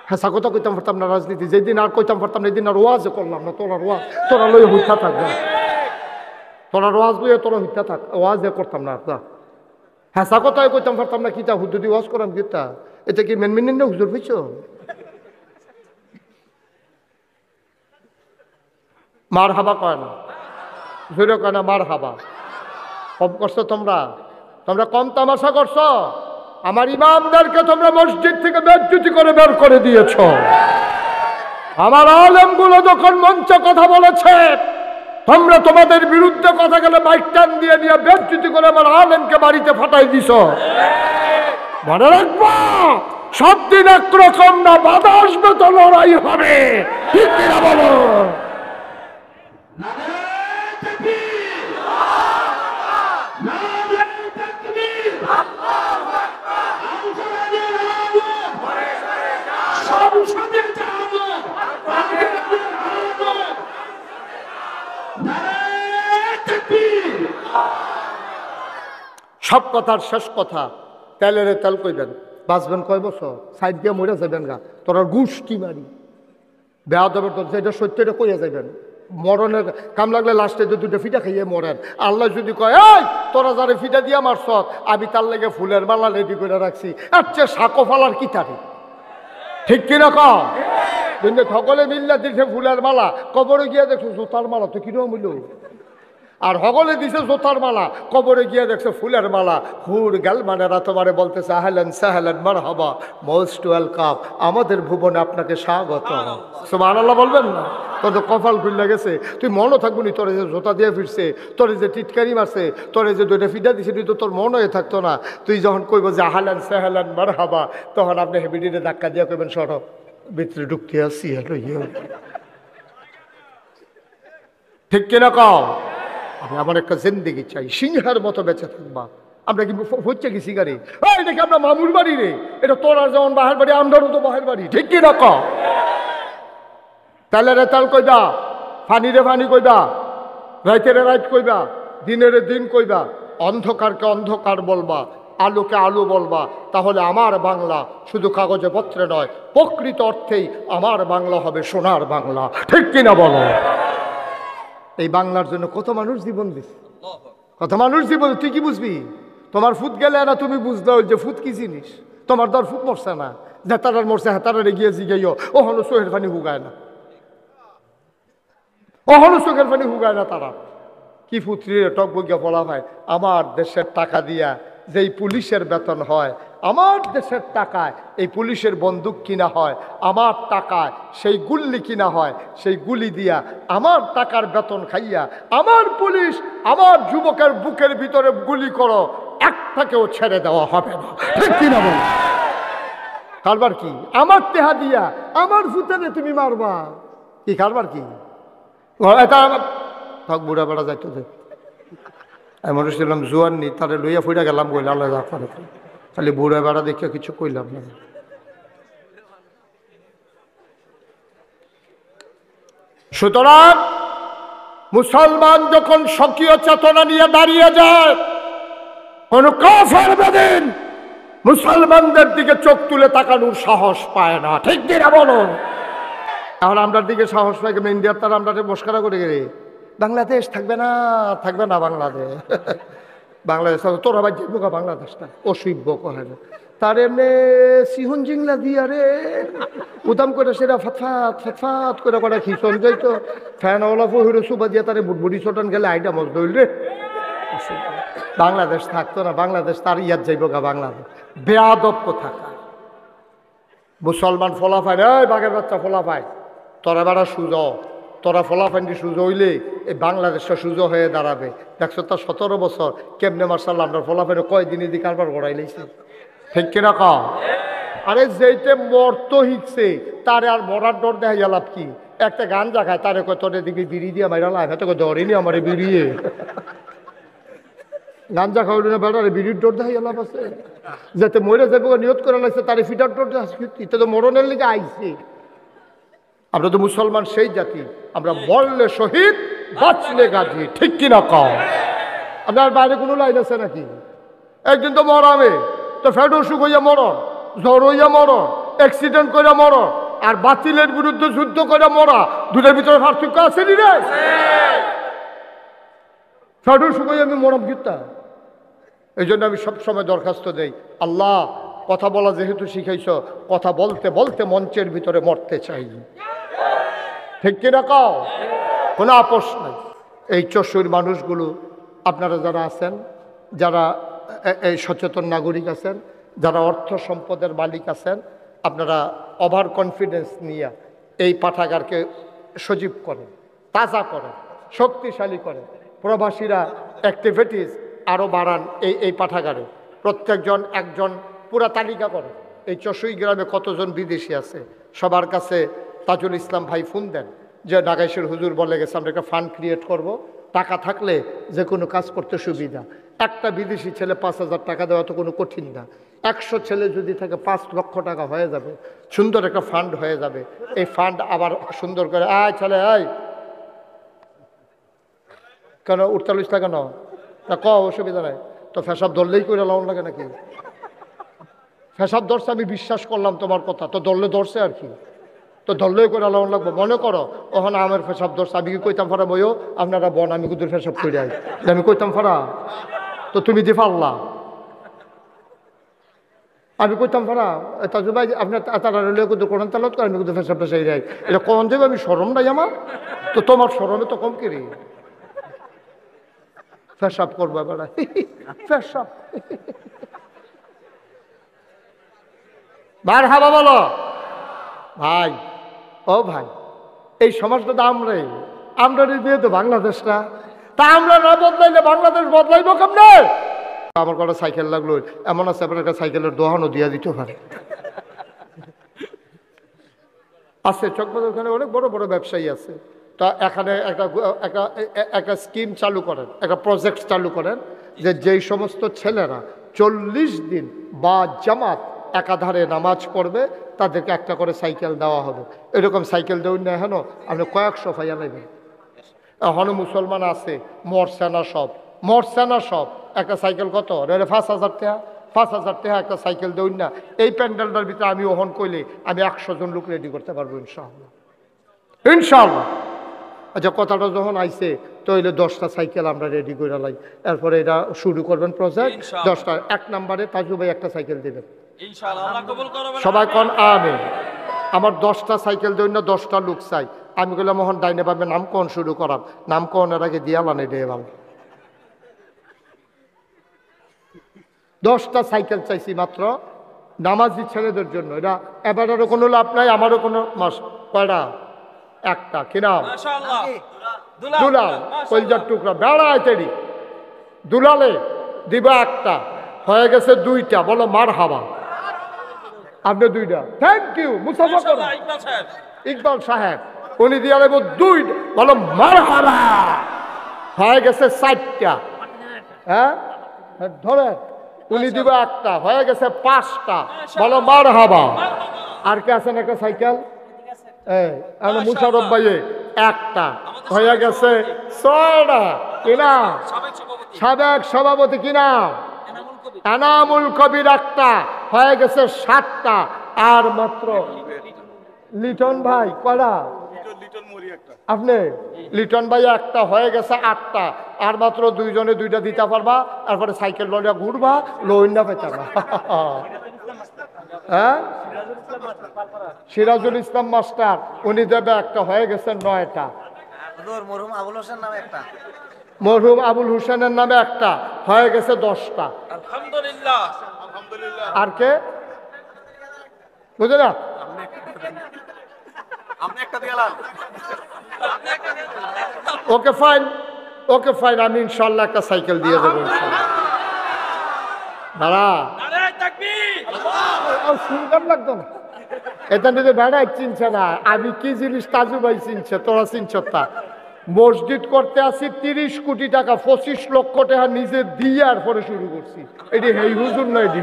হ্যাঁ কথা কইতাম পারতাম না রাজনীতি, যেদিন আর কইতাম পারতাম না এদিন আর ওয়াজও করলাম না। তোরা লই হইতা থাকবে, তোরা ওয়াজ লইয়া তোরা হইতা থাক, ওয়াজে করতাম না। হাসা কথায় কইতাম পারতাম না কিতা হুজুর দি ওয়াজ করাম কিতা এটা কি মেনমিনেন না হুজুর বুঝছো মার হাবা কয় না জোরে কয় না মার হাবা কম করছো তোমরা তোমরা কম তামাশা করছো আমার ইমামদেরকে তোমরা মসজিদ থেকে বেজ্জতি করে বের করে দিয়েছো আমার আলেমগুলো যখন মঞ্চে কথা বলেছে তোমরা তোমাদের বিরুদ্ধে কথা গেলে মাইক টান দিয়ে নিয়ে বেজ্জতি করে আমার আলেমকে বাড়িতে ফাটাই দিছ মনে রাখবো সব দিন একরকম না বাধা আসবে তো লড়াই হবে ঠিক কিনা বলো সব কথার শেষ কথা তেলের তেল কইবেন বাঁচবেন কয় বছর সাইড দিয়ে মরে যাবেন গা তোরা গুষ্টি মারি বেয়া দেবেন তোর যেটা সত্য এটা কইয়া যাবেন মরণের কাম লাগলে লাস্টে দুটো ফিটা খাইয়ে মরেন আল্লাহ যদি কয় এই তোরা যারে ফিটা দিয়া মারছ আমি তার লেগে ফুলের মালা রেডি করে রাখছি আচ্ছা সাঁকো ফালার কি তারি ঠিক কিনা কম কিন্তু সকলে মিল্লা দিছে ফুলের মালা কবরে গিয়া দেখছো জোতার মালা তো কিরকম হইল আর সকলে দিছে জোতার মালা কবরে গিয়া দেখছো ফুলের মালা হুর গেল মানেরা তোমারে বলতেছে আহলেন সাহলেন মারহাবা মোস্ট ওয়েলকাম আমাদের ভুবনে আপনাকে স্বাগত সুবহানাল্লাহ বলবেন না তোর তো কপাল খুলে গেছে তুই মনও থাকবো নি তোরে যে জোতা দিয়ে ফিরছে তোরে যে টিটকারি মারছে তোরে যে দুইটা ফিডা দিছে তুই তো তোর মন হয়ে থাকতো না তুই যখন কইব যে আহলেন সাহলেন মারহাবা তখন আপনি হেবিডিতে ধাক্কা দিয়ে কইবেন সর ভিতরে ঢুকতে আসছি ঠিক কিনা কও আমি আমার একটা জিন্দেগি চাই সিংহের মতো বেঁচে থাকবা আমরা কি হচ্ছে কি সিগারি এটা কি আমরা মামুর বাড়ি রে এটা তোর আর যেমন বাহের বাড়ি আমরাও তো বাহের বাড়ি ঠিক কিনা কও তেলের তেল কইবা ফানিরে ফানি কইবা রাইতেরে রাইত কইবা দিনের দিন কইবা অন্ধকারকে অন্ধকার বলবা আলোকে আলো বলবা তাহলে আমার বাংলা শুধু কাগজে পত্রে নয় প্রকৃত অর্থেই আমার বাংলা হবে সোনার বাংলা ঠিক কিনা বলো এই বাংলার জন্য কত মানুষ জীবন দিছে কত মানুষ জীবন তুই কি বুঝবি তোমার ফুট গেলে না তুমি বুঝলে যে ফুট কি জিনিস তোমার দর ফুট মরছে না জেতারার মরছে হেতারারে গিয়ে জিগাইও ওহনো চোখের পানি হুগায় না ওহনো চোখের পানি হুগায় না তারা কি ফুটরি টক বইয়া বলা হয় আমার দেশের টাকা দিয়া যেই পুলিশের বেতন হয় আমার দেশের টাকায় এই পুলিশের বন্দুক কিনা হয় আমার টাকায় সেই গুল্লি কিনা হয় সেই গুলি দিয়া আমার টাকার বেতন খাইয়া আমার পুলিশ আমার যুবকের বুকের ভিতরে গুলি করো একটাকেও ছেড়ে দেওয়া হবে না ঠিক কিনা বল কারবার কি আমার টেহা দিয়া আমার ফুটানে তুমি মারবা কি কারবার কি থাক বুড়া বেড়া যাইতো দেখ এমন ছিলাম জোয়ান নি তারে লইয়া ফুইরা গেলাম বইলে আল্লাহ খালি বুড়া বেড়া দেখিয়া কিছু কইলাম না সুতরাং মুসলমান যখন স্বকীয় চেতনা নিয়ে দাঁড়িয়ে যায় কোন কাফের বেদিন মুসলমানদের দিকে চোখ তুলে তাকানোর সাহস পায় না ঠিক কিনা বলো এখন আমরার দিকে সাহস পাই কেন ইন্ডিয়ার তারা আমরা মস্করা করে গেলে বাংলাদেশ থাকবে না বাংলাদেশ বাংলাদেশ তোরা ভাই যাইব বাংলাদেশটা অসভ্য কহে না তার এমনি সিহন জিংলা দিয়া রে উদাম করে সেটা ফাতফাত ফাতফাত করে কটা খিচন যাইতো ফ্যান ওলা ফহিরে সুবা দিয়া তারে বুটবুড়ি চটন গেলে আইটা মজ দইল রে বাংলাদেশ থাকতো না বাংলাদেশ তার ইয়াদ যাইব বাংলাদেশ বেয়াদব কোথাকা মুসলমান ফলাফাই রে বাঘের বাচ্চা ফলাফাই তোরা বেড়া সুজো তোরা ফলাফান্ডি সুজো হইলে এই বাংলাদেশটা সুজো হয়ে দাঁড়াবে দেখছো তার 17 বছর কেমনে মার্শাল্লাহ আমরা ফলাফাইনে কয়দিন এদিকে কারবার গড়াই লাইছে ঠিক কিনা ক আরে যেইতে মরতো হিকছে তারে আর মরার ডর দেখা লাভ কি একটা গান জাগায় তারে কয় তোর এদিকে বিড়ি দিয়ে মাইরা লাভ এত ধরেনি আমার বিড়িয়ে গাঞ্জা খাওয়াইল না বেড়ারে বিড়ির ডর দেখা লাভ আছে যাতে মরে যাবে নিয়ত করে লাগছে তারে ফিটার ডর এটা তো মরণের লিগে আইছে আমরা তো মুসলমান সেই জাতি আমরা মরলে শহীদ বাঁচলে গাজী ঠিক কিনা কম আপনার বাইরে কোনো লাইন আছে নাকি একদিন তো মরাবে তো ফ্যাট অসুখ হইয়া মরণ জ্বর হইয়া মরণ অ্যাক্সিডেন্ট করে মরণ আর বাতিলের বিরুদ্ধে যুদ্ধ করে মরা দুটোর ভিতরে পার্থক্য আছে নি রে ফ্যাট অসুখ হইয়া আমি মরম গীতা এই জন্য আমি সবসময় দরখাস্ত দেই, আল্লাহ কথা বলা যেহেতু শিখাইছ, কথা বলতে বলতে মঞ্চের ভিতরে মরতে চাই। ঠিক কিনা কও? কোনো আপোষ নাই। এই চশুর মানুষগুলো আপনারা যারা আছেন, যারা এই সচেতন নাগরিক আছেন, যারা অর্থ সম্পদের মালিক আছেন, আপনারা ওভার কনফিডেন্স নিয়ে এই পাঠাগারকে সজীব করেন, তাজা করেন, শক্তিশালী করেন। প্রবাসীরা অ্যাক্টিভিটিস আরও বাড়ান এই পাঠাগারে। প্রত্যেকজন একজন পুরা তালিকা করেন এই চশুই গ্রামে কতজন বিদেশি আছে। সবার কাছে তাজুল ইসলাম ভাই ফোন দেন যে নাগাইশের হুজুর বলে গেছে আমরা একটা ফান্ড ক্রিয়েট করব, টাকা থাকলে যে কোনো কাজ করতে সুবিধা। একটা বিদেশি ছেলে 5,000 টাকা দেওয়া তো কোনো কঠিন না। 100 ছেলে যদি থাকে 5 লক্ষ টাকা হয়ে যাবে, সুন্দর একটা ফান্ড হয়ে যাবে। এই ফান্ড আবার সুন্দর করে ছেলে কেন উঠতালিস না কেন না অসুবিধা নাই তো, ফেসাব ধরলেই করে লাউন লাগে নাকি? ফেসাব ধরছে আমি বিশ্বাস করলাম তোমার কথা, তো ধরলে ধরছে আর কি, তো ধরলেই করে লাউন লাগবো। মনে করো ওখানে আমার ফেসাব ধরছে, আমি কি কইতাম ফারা বইও আপনারা বন আমি কুদুর ফেসাব করে আই, আমি কইতাম ফারা, তো তুমি দি পারলা, আমি কইতাম ফারা তাজু ভাই আপনার তারা কুদুর কোরআন তেলাওয়াত করে, আমি কুদুর ফেসাবটা সেই যাই, এটা কোন দেবে? আমি শরম নাই আমার, তো তোমার শরমে তো কম কিরি ফেসাব করবো বেড়া ফেসাব বার হাবা বলো ভাই। ও ভাই, এই সমাজটা তো আমরা দিয়ে তো বাংলাদেশটা, তা আমরা না বদলাইলে বাংলাদেশ বদলাইব কেমনে? আমার কটা সাইকেল লাগলো, এমন আছে আপনার একটা সাইকেলের দোহানও দিয়া দিতে পারে। আছে চকবাজার, ওখানে অনেক বড় বড় ব্যবসায়ী আছে। তা এখানে একটা স্কিম চালু করেন, একটা প্রজেক্ট চালু করেন যে যেই সমস্ত ছেলেরা 40 দিন বা জামাত একাধারে নামাজ পড়বে তাদেরকে একটা করে সাইকেল দেওয়া হবে। এরকম সাইকেল দেউন না হেন আপনি কয়েকশো ফাইয়া নেবেন। এখনও মুসলমান আছে মরসেনা সব একটা সাইকেল কত 5,000 টাকা, 5,000 টাকা একটা সাইকেল দেউন না। এই প্যান্ডেলটার ভিতরে আমি ওহন কইলে আমি 100 জন লোক রেডি করতে পারবো ইনশাআল্লাহ, ইনশাআল্লাহ। আচ্ছা, কথাটা যখন আইছে তো হইলে 10টা সাইকেল আমরা রেডি করে লাই, এরপরে এটা শুরু করবেন প্রজেক্ট। 10টা 1 নম্বরে তাজু ভাই একটা সাইকেল দেবেন সবাই কন আমিন। আমার 10টা সাইকেল দেবেন না, 10টা লোক চাই। আমি বললাম মোহন ডাইনে পাবে নাম কোন শুরু করার, নাম কোন এর আগে দিয়া লানে দিয়ে ভালো। 10টা সাইকেল চাইছি মাত্র নামাজি ছেলেদের জন্য। এটা এবারেরও কোনো লাভ নাই, আমারও কোনো মাস কয়টা একটা কি নাম দুলাল কলজার টুকরা বেড়ায় তেরি দুলালে দিবা একটা, হয়ে গেছে 2টা। বলো মার হাবা, আপনি 2টা। থ্যাংক ইউ মুসাফা করুন ইকবাল সাহেব, উনি দিয়া দেব 2টা। বলো মার হাবা, হয়ে গেছে 4টা। হ্যাঁ ধরে উনি দিবা একটা, হয়ে গেছে 5টা। বলো মার হাবা। আর কে আছেন একটা সাইকেল? মুশারফ ভাইয়ে একটা, হয়ে গেছে 6টা। কি নাম? সাবেক সভাপতি কি নাম? এনামুল কবির একটা, হয়ে গেছে 7টা। আর মাত্র লিটন ভাই কয়টা? আপনি লিটন ভাই একটা, হয়ে গেছে 8টা। আর মাত্র 2 জনে 2টা দিতে পারবা, তারপরে সাইকেল লইয়া ঘুরবা, লইনা পেতে না। হ্যাঁ, সিরাজুল ইসলাম মাস্টার উনি দেবে একটা, হয়ে গেছে 9টা। মরহুম আবুল হোসেনের নামে একটা, হয়ে গেছে 10টা। আলহামদুলিল্লাহ। আর কে বুঝে না? ওকে ফাইন, ওকে ফাইন, আমি ইনশাল্লাহ একটা সাইকেল দিয়ে দেবো দাঁড়া। শুনতাম লাগতো না, এটা নিজে বেড়াই চিনছে না আমি কি জিনিস, তাজু ভাই চিনছে, তোরা চিনছ তা। মসজিদ করতে আসি 30 কোটি টাকা, 25 লক্ষ টাকা নিজে দিয়ে আর পরে শুরু করছি। এটি হেই হুজুর নয়, এটি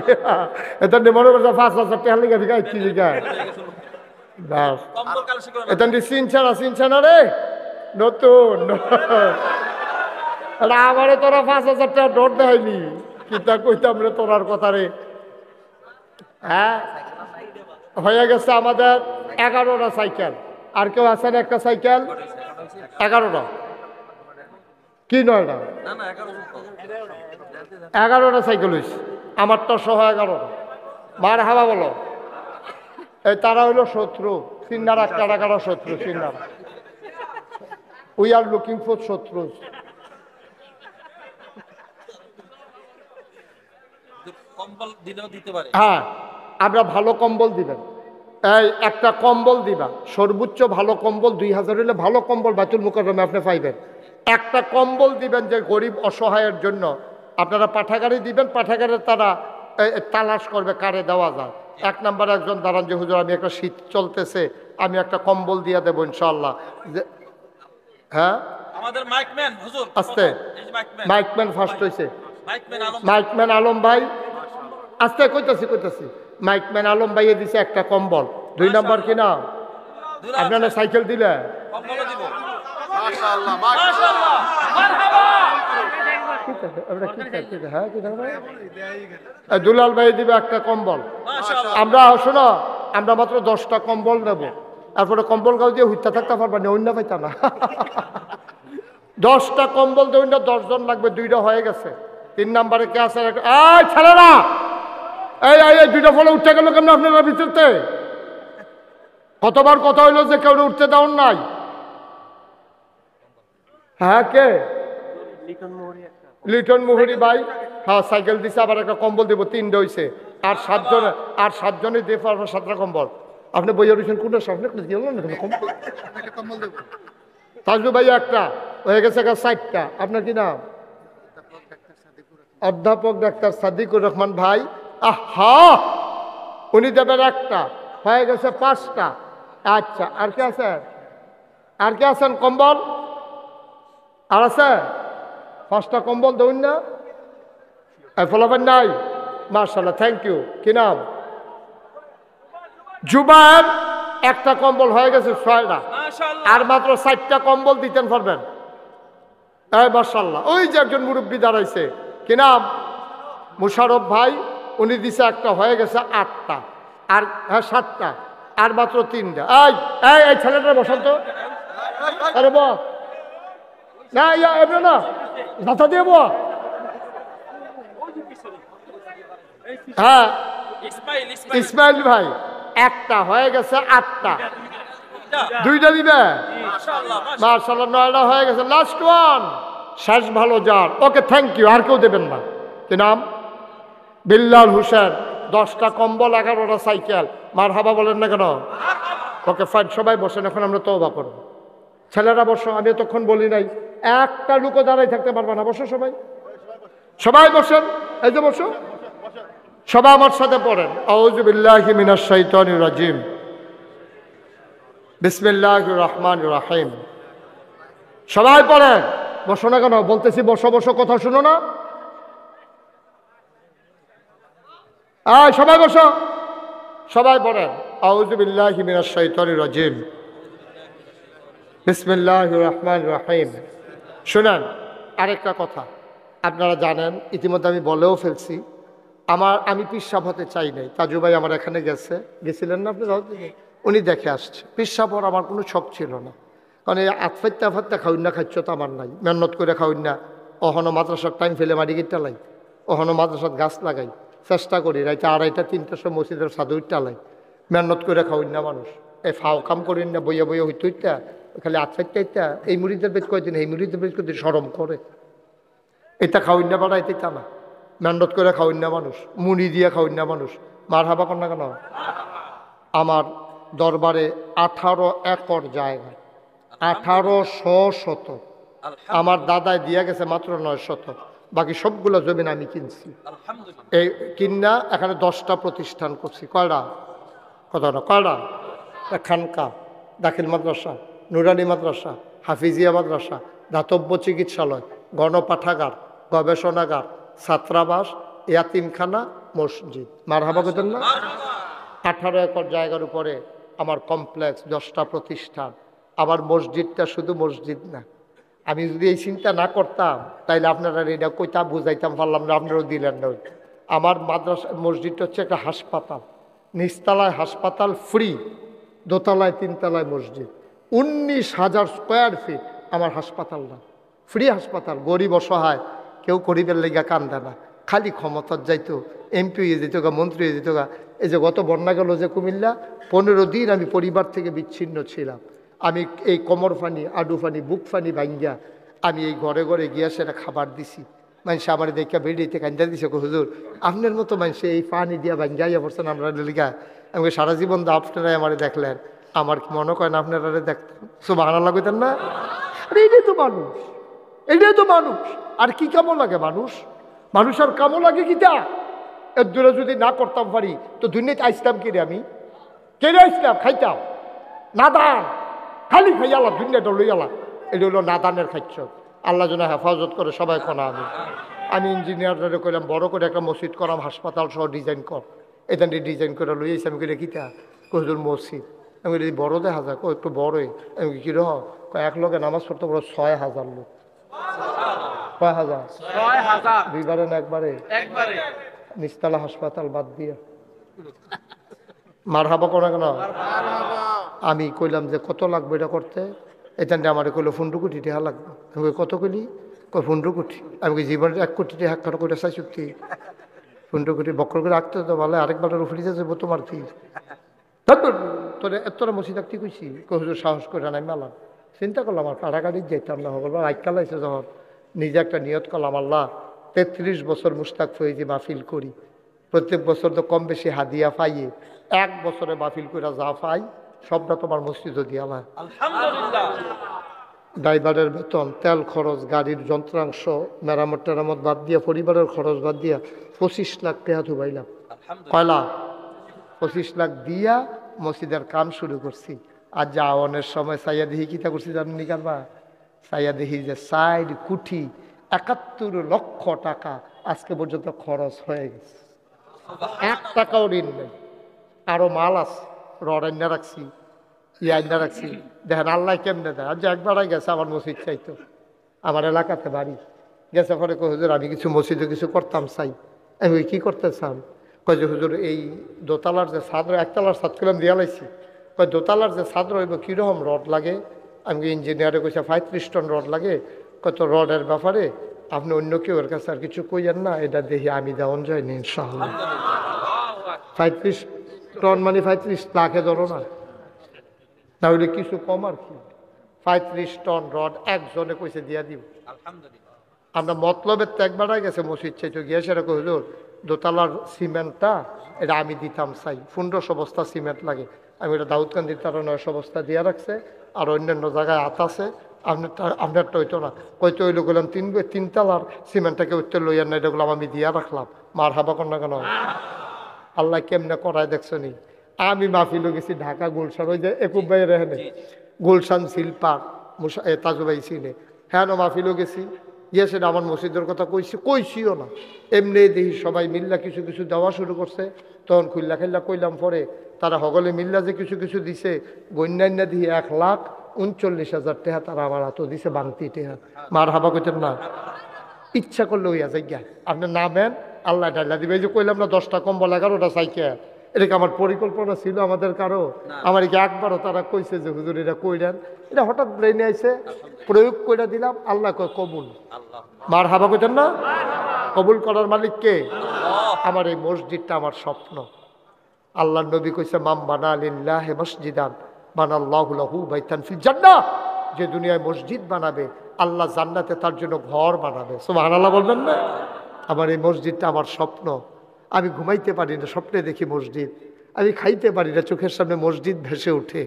এটা মনে করছে 5,000 টাকা লিখা দিঘা কি লিখায় এটা চিনছে না রে নতুন। আমারে তোরা 5,000 টাকা নোট দেয়নি, কিতা কইতাম রে তোরার কথা রে। হ্যাঁ, হয়ে গেছে আমাদের 11টা সাইকেল। আর কেউ আছেন একটা সাইকেল? 11টা কি 9টা? 11টা সাইকেল হয়েছে, আমারটা সহ 11টা। মার হাওয়া বলো। এই তারা হইল শত্রু, সিন্নারা কারা কারা শত্রু, সিন্নারা। উই আর লুকিং ফর শত্রু। হ্যাঁ, আমরা ভালো কম্বল দিবেন। এই একটা কম্বল দিবা, সর্বোচ্চ ভালো কম্বল 2000 হলে ভালো কম্বল বায়তুল মুকাররমে আপনি পাইবেন। একটা কম্বল দিবেন যে গরিব অসহায়ের জন্য। আপনারা পাঠাগারে দিবেন, পাঠাগারে তারা তালাশ করবে কারে দেওয়া যায়। 1 নাম্বার একজন দাঁড়ান যে হুজুর আমি একটা শীত চলতেছে, আমি একটা কম্বল দিয়ে দেবো ইনশাআল্লাহ। হ্যাঁ আমাদের মাইকম্যান হুজুর, আস্তে মাইকম্যান ফার্স্ট হয়েছে, মাইকম্যান আলম ভাই। আস্তে কইতাছি মাইকম্যান আলম ভাই দিছে একটা কম্বল। 2 নাম্বার কিনা আপনারা সাইকেল দিলে দুলাল ভাই দিবে একটা কম্বল। আমরা শোনো, আমরা মাত্র 10টা কম্বল নেব, তারপরে কম্বল গাও দিয়ে হুইতা থাকতে পারবা না, অন্য পাইতা না। 10টা কম্বল দিয়ে 10 জন লাগবে, 2টা হয়ে গেছে। 3 নাম্বারে কে আছে? এই ছেলেরা, এই 2টা ফলে উঠতে গেল কেমন আপনারা ভিতরতে? কতবার কথা হইলো যে কেউ উঠতে দেওয়ার নাই? হ্যাঁ কে? লিটন মুহুরি ভাই। হ্যাঁ সাইকেল দিছে, আবার একটা কম্বল দিব, 3টা হয়েছে। আর 7 জনে দিয়ে পারবো 7টা কম্বল। আপনি বইয়া রয়েছেন কোনটা সামনে কম্বল দেব? তাজু ভাই একটা হয়ে গেছে, 4টা। আপনার কি নাম? অধ্যাপক ডাক্তার সাদিকুর রহমান ভাই। আহা, উনি দেবেন একটা, হয়ে গেছে 5টা। আচ্ছা, আর কে আছেন? আর কে আছেন? কম্বল আর আছে? 5টা কম্বল দেউন না? ফলাবেন নাই? মাশাআল্লাহ, থ্যাংক ইউ। কি নাম? জুবায়ের। একটা কম্বল হয়ে গেছে, 6টা। আর মাত্র 4টা কম্বল দিতেন পারবেন। এই মাশাআল্লাহ, ওই যে একজন মুরব্বী দাঁড়াইছে, কি নাম? মুশারফ ভাই। উনি দিছে একটা, হয়ে গেছে 8টা। আর হ্যাঁ 7টা, আর মাত্র 3টা। এই ছেলেটা বসন্ত, আরে বা না এমন না, মাথা দিয়ে বো। হ্যাঁ ইসমাইল ভাই, একটা হয়ে গেছে, 8টা। 2টা দিবে? মাশাআল্লাহ, 9টা হয়ে গেছে। লাস্ট ওয়ান, শেষ ভালো যার। ওকে, থ্যাংক ইউ। আর কেউ দেবেন না? কি নাম? বিল্লাল হোসেন। 10টা কম্বল, 11টা সাইকেল। মারহাবা বলেন না কেন? ওকে ফাইন, সবাই বসেন, এখন আমরা তওবা করব। ছেলেরা বসো, আমি এতক্ষণ বলি নাই একটা লোকও দাঁড়াই থাকতে পারবে না। বসো সবাই, সবাই বসেন। এই যে বসো, সবাই আমার সাথে পড়েন। আউযু বিল্লাহি মিনাশ শাইতানির রাজিম, বিসমিল্লাহির রহমানির রহিম। সবাই পড়েন। বসো না কেন? বলতেছি বসো বসো, কথা শুনো না? সবাই বসো, সবাই পড়েন। আউযু বিল্লাহি মিনাশ শাইতানির রাজিম, বিসমিল্লাহির রহমানির রহিম। শুনেন, আরেকটা কথা আপনারা জানেন, ইতিমধ্যে আমি বলেও ফেলছি, আমি পিসাব হতে চাই নাই। তাজু ভাই আমার এখানে গেছিলেন না আপনি? উনি দেখে আসছে। পিসাব হওয়ার আমার কোনো শখ ছিল না, কারণ এই আতফাত্তা খাউন না, খাচ্ছ তো আমার নাই। মেহনত করে খাউন না, অহনো মাদ্রাসার টাইম ফেলে মারি গিটটা লাই, অহনো মাদ্রাসার গাছ লাগাই, চেষ্টা করি রাইতে 2:30 3টার সময় মসজিদের সাদুইটা লাই। মেহনত করে খাউন না মানুষ, এই ফাও কাম করেন না, বইয়া বইয়া হইতে হইতা খালি আতফাত্তা। এই মুড়িদের বেশ কয়দিন, এই মুড়িদের বেশ কয়দিন সরম করে। এটা খাউন না বাড়া, এটা না। মেহনত করে খাউন না মানুষ, মুড়ি দিয়ে খাউন না মানুষ। মার হাবা কর না কেন? আমার দরবারে 18 একর জায়গা, 1800 শতক আমার দাদায় দিয়া গেছে, মাত্র 9 শতক। বাকি সবগুলো জমিন আমি কিনছি। এই কিনা এখানে 10টা প্রতিষ্ঠান করছি। কয়টা? কতটা? কয়টা? খানকা, দাখিল মাদ্রাসা, নুরানি মাদ্রাসা, হাফিজিয়া মাদ্রাসা, দাতব্য চিকিৎসালয়, গণপাঠাগার, গবেষণাগার, ছাত্রাবাস, ইয়াতিমখানা, মসজিদ। মারহাবা কইতেন না? 18 একর জায়গার উপরে আমার কমপ্লেক্স, 10টা প্রতিষ্ঠান। আবার মসজিদটা শুধু মসজিদ না। আমি যদি এই চিন্তা না করতাম তাইলে আপনারা এটা কইতা বুঝাইতাম পারলাম না, আপনারাও দিলেন না। আমার মাদ্রাসা মসজিদটা হচ্ছে একটা হাসপাতাল, নিচতলায় হাসপাতাল ফ্রি, দোতলায় 3 তলায় মসজিদ। 19,000 স্কোয়ার ফিট আমার হাসপাতালটা। ফ্রি হাসপাতাল, গরিব অসহায় কেউ গরিবের লেগা কান্দে না, খালি ক্ষমতার যাইতো, এমপি হয়ে যেত গা, মন্ত্রী হয়ে যেত গা। এই যে গত বন্যা গেল যে কুমিল্লা, 15 দিন আমি পরিবার থেকে বিচ্ছিন্ন ছিলাম। আমি এই কোমর ফানি, আডু ফানি, বুক ফানি ভাঙ্গিয়া আমি এই ঘরে ঘরে গিয়া সেটা খাবার দিছি। মানুষ আমার দেখা বেরিয়েতে কান্দা দিছে, হুজুর আপনার মতো মানুষ এই পানি দিয়া ভাঙ্গাইয়া পড়ছেন আমরা লিগা। আমাকে সারা জীবন তো আপনারাই আমার দেখলেন, আমার কি মনে করেন আপনারা দেখতেন? সুবহানাল্লাহ কইতেন না? এইটাই তো মানুষ, এইটাই তো মানুষ। আর কি কামো লাগে মানুষ? মানুষ আর কামো লাগে কিটা? এর দূরে যদি না করতাম পারি তো দুনিয়াতে আইসলাম কিরে? আমি কেড়ে আইসলাম খাইতাম নাদান, খালি খাইয়ালা দুনিয়াটা লইয়ালা। এটা হলো নাদানের খাইছ। আল্লাহ যেন হেফাজত করে সবাই কোনা। আমি ইঞ্জিনিয়ারদের কইলাম বড় করে একটা মসজিদ করাম, হাসপাতাল সহ ডিজাইন কর। এটা ডিজাইন করে লইয়াছি। আমি কইলে কিতা? কহিদুর মসজিদ। আমি কইলি বড় দেখা যাক, ও একটু বড়ই। আমি কি রহ? এক লোকে নামাজ পড়তে বড় 6000 লোক। 6000? 6000 দুইবারে না একবারে? একবারে। নিস্তালা হাসপাতাল বাদ দিয়া মার হাবা করে কেন? আমি কইলাম যে কত লাগবে এটা করতে? এটা আমার কইলো 15 কোটি টাকা লাগবে। আমি কত কইলি? 15 কোটি। আমি জীবনের 1 কোটি টাকা হাক্কাটা করে চাই সত্যি। 15 কোটি বক্কর করে রাখতে তো ভালো, আরেকবার উফরি যাবো তোমার কি? তোরে এতটা মসজিদ রাখতে কইছি, হুজুর সাহস করে নাই মেলাম। চিন্তা করলাম আর কাড়াকাড়ির যাইতাম না, হল আইকালাইছে যখন নিজে একটা নিয়ত করলাম, আল্লাহ 33 বছর মুশতাক ফয়েজি মাহফিল করি, প্রত্যেক বছর তো কম বেশি হাদিয়া পাইয়ে, 1 বছরে মাহফিল করে যা পাই সবটা তোমার মসজিদও দিয়া না। আলহামদুলিল্লাহ। ড্রাইভারের বেতন, তেল খরচ, গাড়ির যন্ত্রাংশ, মেরামত টেরামত বাদ দিয়া, পরিবারের খরচ বাদ দিয়া 25 লাখ টাকা ধুবাইলাম। কয়লা? 25 লাখ দিয়া মসজিদের কাম শুরু করছি। আর যাওয়ানের সময় সাইয়া দিহি কিতা করছি জানেন নি কারবা? সাইয়া দিহি যে 60 কোটি 71 লক্ষ টাকা আজকে পর্যন্ত খরচ হয়ে গেছে, 1 টাকাও ঋণ নেই। আরো মাল আছে, রড আইনা রাখছি, আইনা রাখছি। দেখেন আল্লাহ কেমনে দেয়। আর যে একবারাই গেছে আমার মসজিদ চাইতো, আমার এলাকাতে বাড়ি গেছে, পরে কই হুজুর আমি কিছু মসজিদে কিছু করতাম চাই। আমি ওই কী করতে চান? কয় যে হুজুর এই দোতলার যে ছাদ, একতলার ছাদ করলাম দিয়া লাইছি, কয় দোতলার যে ছাদ রইব কীরকম রড লাগে? আমি ইঞ্জিনিয়ারে কইছে 35 টন রড লাগে। কত রডের ব্যাপারে আপনি অন্য কেউ এর কাছে আর কিছু কইয়েন না, এটা দেখি আমি দেওয়ান যায়নি ইনশাআল্লাহ। 35 টন মানে 35 লাখে ধরো না, না হইলে কিছু কম আর কি। 35 টন রড একজনে কইছে দিয়া দিব। আমরা মতলবের ত্যাগ বাড়াই গেছে মসজিদ চাইতো গিয়ে সেটা কইল দোতলার সিমেন্টটা এটা আমি দিতাম চাই, 1500 বস্তা সিমেন্ট লাগে। আমি এটা দাউদকান্দির তারা 900 বস্তা দিয়া রাখছে, আর অন্যান্য জায়গায় আছে। আপনারটা হইতো না, কইতে হইলো গেলাম 3 তালার সিমেন্টটাকে উত্তর লইয়ার না, এটা গুলো আমি দিয়া রাখলাম। মার হাবা কন্যা কেন? আল্লাহ কেমনে করায় দেখছো নি? আমি মাহফিলও গেছি ঢাকা গুলশান, ওই যে একুব ভাই রেহেনে গুলশান শিল্পার তাজুবাই সিনে, হ্যাঁ মাহফিলও গেছি। ইয়ে সেটা আমার মসজিদের কথা কইছিও না, এমনি দেখি সবাই মিল্লা কিছু কিছু দেওয়া শুরু করছে। তখন খুল্লা খেল্লা কইলাম, পরে তারা সকলে মিল্লা যে কিছু কিছু দিছে, গণ্যান্যা দিয়ে 1,39,000 টাকা তারা আমার হাতও দিছে, বাংতি টাকা। মার হাবা কইতেন না? ইচ্ছা করলে হইয়া যাই গা, আপনি নামেন আল্লাহ ডাল্লা দিবে। এই যে কইলাম না 10টা কম্বল 11টা সাইকেল, এটা আমার পরিকল্পনা ছিল আমাদের কারো? আমার কি একবারও তারা কইছে যে হুজুর এটা কইলেন? এটা হঠাৎ ব্রেনে আইছে, প্রয়োগ করে দিলাম, আল্লাহ কয় কবুল। মার হাবা কইতেন না? কবুল করার মালিক কে? আমার এই মসজিদটা আমার স্বপ্ন। আল্লাহ নবী কইছে মাম বানা লিল্লাহি মসজিদান বানাল্লাহু লাহু বাইতান ফিল জান্নাহ, যে দুনিয়ায় মসজিদ বানাবে আল্লাহ জান্নাতে তার জন্য ঘর বানাবে। সুবহানাল্লাহ বলবেন না? আমার এই মসজিদটা আমার স্বপ্ন। আমি ঘুমাইতে পারি না, স্বপ্নে দেখি মসজিদ। আমি খাইতে পারি না, চোখের সামনে মসজিদ ভেসে ওঠে।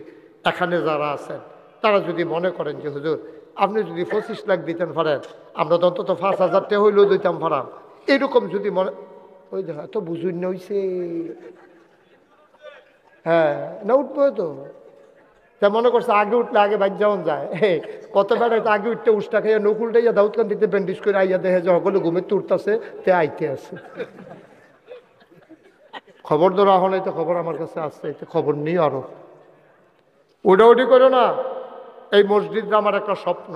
এখানে যারা আছেন তারা যদি মনে করেন যে হুজুর আপনি যদি 25 লাখ দিতেন পারেন, আমরা তো অন্তত 5,000 টাকা হইলেও দিতাম পারাম, এরকম যদি মনে, ওই দেখা তো বুঝুন না হইছে, হ্যাঁ না উঠবো তো, তা মনে করছে আগে উঠলে আগে বাইর যাওয়া যায়। কত বেড়ায় তো আগে উঠতে উষ্টা খাইয়া নকুলটাইয়া দাউদকান্দিতে ব্যান্ডেজ করে আইয়া দেখে যে সকলে ঘুমের তো উঠতেছে, তে আইতে আছে। খবর তো রাখো নাই, তো খবর আমার কাছে আসছে, এতে খবর নেই আরো। উঠাউঠি করো না। এই মসজিদটা আমার একটা স্বপ্ন।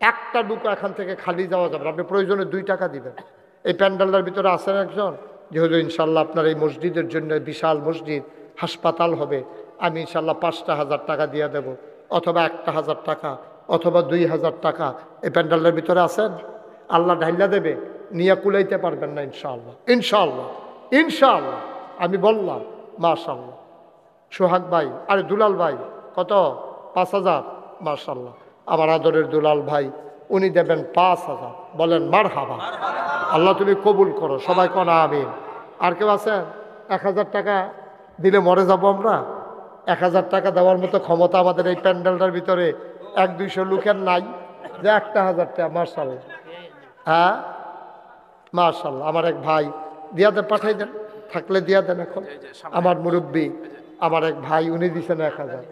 একটা ডুকো এখান থেকে খালি যাওয়া যাবে, আপনি প্রয়োজনে 2 টাকা দিবেন। এই প্যান্ডেলটার ভিতরে আছেন একজন, যেহেতু ইনশাল্লাহ আপনার এই মসজিদের জন্য বিশাল মসজিদ, হাসপাতাল হবে, আমি ইনশাল্লাহ 5,000 টাকা দিয়ে দেব, অথবা 1,000 টাকা অথবা 2000 টাকা এই প্যান্ডেলের ভিতরে আছেন? আল্লাহ ঢাইলা দেবে, নিয়ে কুলাইতে পারবেন না ইনশাআল্লাহ। ইনশাআল্লাহ, ইনশাআল্লাহ আমি বললাম। মাশাআল্লাহ। সোহাগ ভাই, আরে দুলাল ভাই কত? 5000। মাশাআল্লাহ। আমার আদরের দুলাল ভাই উনি দেবেন 5000। বলেন মারহাবা। আল্লাহ তুমি কবুল করো, সবাই কোন আমিন। আর কেউ আছেন? 1000 টাকা দিলে মরে যাব আমরা? 1000 টাকা দেওয়ার মতো ক্ষমতা আমাদের এই প্যান্ডেলটার ভিতরে 1-200 লোকের নাই যে 1000 টাকা। মাশাআল্লাহ। হ্যাঁ মাশাআল্লাহ। আমার এক ভাই দিয়া দেন, পাঠাই দেন, থাকলে দিয়া দেন। এখন আমার মুরব্বী আমার এক ভাই উনি দিছেন 1000।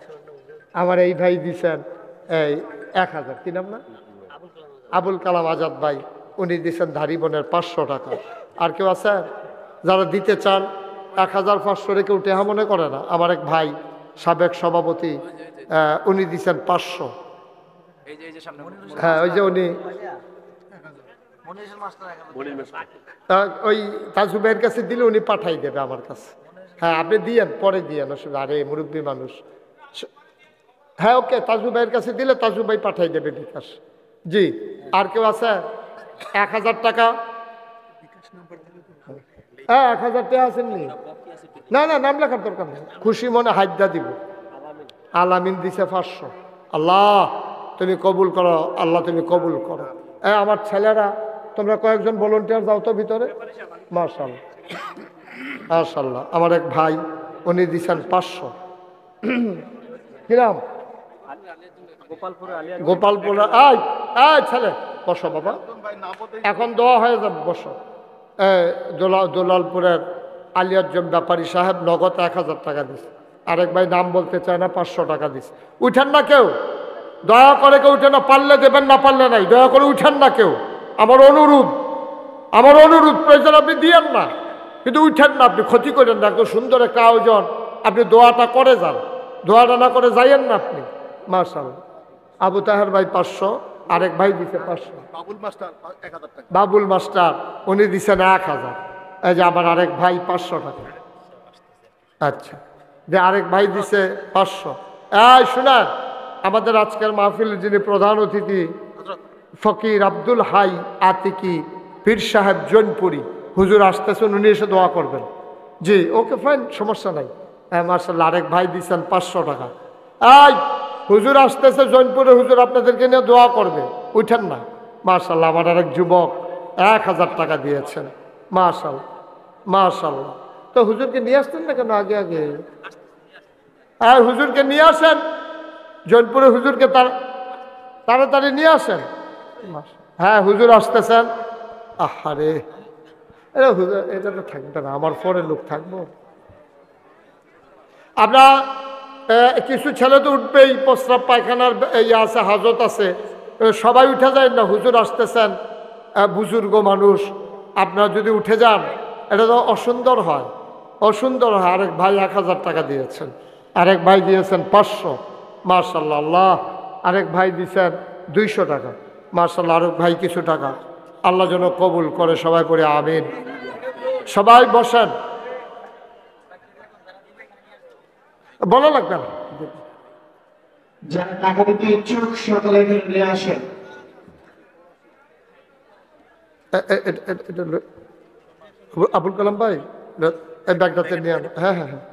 আমার এই ভাই দিছেন এই 1000। কি নাম না? আবুল কালাম আজাদ ভাই উনি দিছেন ধারিবনের 500 টাকা। আর কেউ আছে যারা দিতে চান? 1500 রেখে উঠে মনে করে না। আমার এক ভাই সাবেক সভাপতি উনি দিছেন 500। হ্যাঁ ওই যে উনি ওই তাজু ভাইয়ের কাছে দিলে উনি পাঠাই দেবে আমার কাছে। হ্যাঁ আপনি দিয়েন, পরে দিয়েন, আসলে আরে মুরব্বী মানুষ। হ্যাঁ ওকে, তাজু ভাইয়ের কাছে দিলে তাজু ভাই পাঠাই দেবে বিকাশ। জি। আর কেউ আছে? 1000 টাকা। হ্যাঁ 1000 টাকা আসেননি? না না, নাম লেখার দরকার নেই, খুশি মনে হাইদা দিব। আলামিন দিছে 500। আল্লাহ তুমি কবুল করো, আল্লাহ তুমি কবুল করো। আমার ছেলেরা তোমরা কয়েকজন ভলেন্টিয়ার যাও তো ভিতরে। মাশাআল্লাহ মাশাআল্লাহ। আমার এক ভাই উনি দিছেন 500। কি নাম? গোপালপুরে। আয় আয় ছেলে বসো বাবা, এখন দোয়া হয়ে যাবে, বসো। দোলালপুরের আলিয়াজ্জম ব্যাপারী সাহেব নগদ 1000 টাকা দিছে। আরেক ভাই নাম বলতে চায় না, 500 টাকা দিছে। উঠেন না কেউ, দয়া করে কেউ উঠে না। পারলে দেবেন, না পারলে নাই। দয়া করে উঠেন না কেউ, আমার অনুরোধ, আমার অনুরোধ। প্রয়োজন আপনি দিয়েন না, কিন্তু উঠেন না, আপনি ক্ষতি করেন না। এত সুন্দর একটা আয়োজন, আপনি দোয়াটা করে যান, দোয়াটা না করে যাইয়েন না আপনি। মাশাআল্লাহ। আবু তাহের ভাই 500, আরেক ভাই দিছে 500। বাবুল মাস্টার উনি দিছেন 1000। এই যে আমার আরেক ভাই 500 টাকা। আচ্ছা, যে আরেক ভাই দিছে 500। এই শুনেন, আমাদের আজকের মাহফিলের যিনি প্রধান অতিথি ফকির আব্দুল হাই আতিকি পীর সাহেব জৈনপুরি হুজুর আসতেছেন, উনি এসে দোয়া করবেন। জি ওকে ফাইন, সমস্যা নাই। হ্যাঁ মার্শাল্লাহ। আরেক ভাই দিচ্ছেন 500 টাকা। এই হুজুর আসতেছে জৈনপুরে, হুজুর আপনাদেরকে নিয়ে দোয়া করবে, উঠেন না। মার্শাল্লাহ। আমার আরেক যুবক 1000 টাকা দিয়েছেন। মার্শাল্লাহ মার্শাল্লাহ। তো হুজুরকে নিয়ে আসতেন না কেন আগে আগে? হ্যাঁ হুজুরকে নিয়ে আসেন, জৈনপুরে হুজুরকে তাড়াতাড়ি নিয়ে আসেন। হ্যাঁ হুজুর আসতেছেন। আহারে হুজুর এটা তো থাকবে না, আমার পরে লোক থাকবো। আপনার কিছু ছেলে তো উঠবেই, প্রস্রাব পায়খানার ইয়ে আছে, হাজত আছে, সবাই উঠে যায় না। হুজুর আসতেছেন, বুজুর্গ মানুষ, আপনারা যদি উঠে যান এটা তো অসুন্দর হয়, অসুন্দর হয়। আরেক ভাই 1000 টাকা দিয়েছেন, আরেক ভাই দিয়েছেন 500। মাশাআল্লাহ। আল্লাহ। আরেক ভাই দিয়েছেন 200 টাকা। মাশাআল্লাহ। আরেক ভাই কিছু টাকা, আল্লাহ যেন কবুল করে। সবাই পড়ে আমিন। সবাই বসেন, বলা লাগবে না। যারা টাকা দিতে ইচ্ছুক সকলে নিয়ে আসেন। আবুল কালাম ভাই এই ব্যাগটাতে নিয়ে আনো। হ্যাঁ হ্যাঁ হ্যাঁ।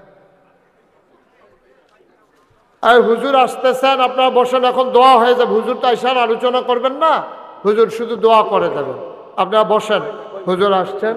আর হুজুর আসতেছেন, আপনারা বসেন, এখন দোয়া হয়ে যাবে। হুজুর তো আইসার আলোচনা করবেন না, হুজুর শুধু দোয়া করে দেবেন। আপনারা বসেন, হুজুর আসছেন।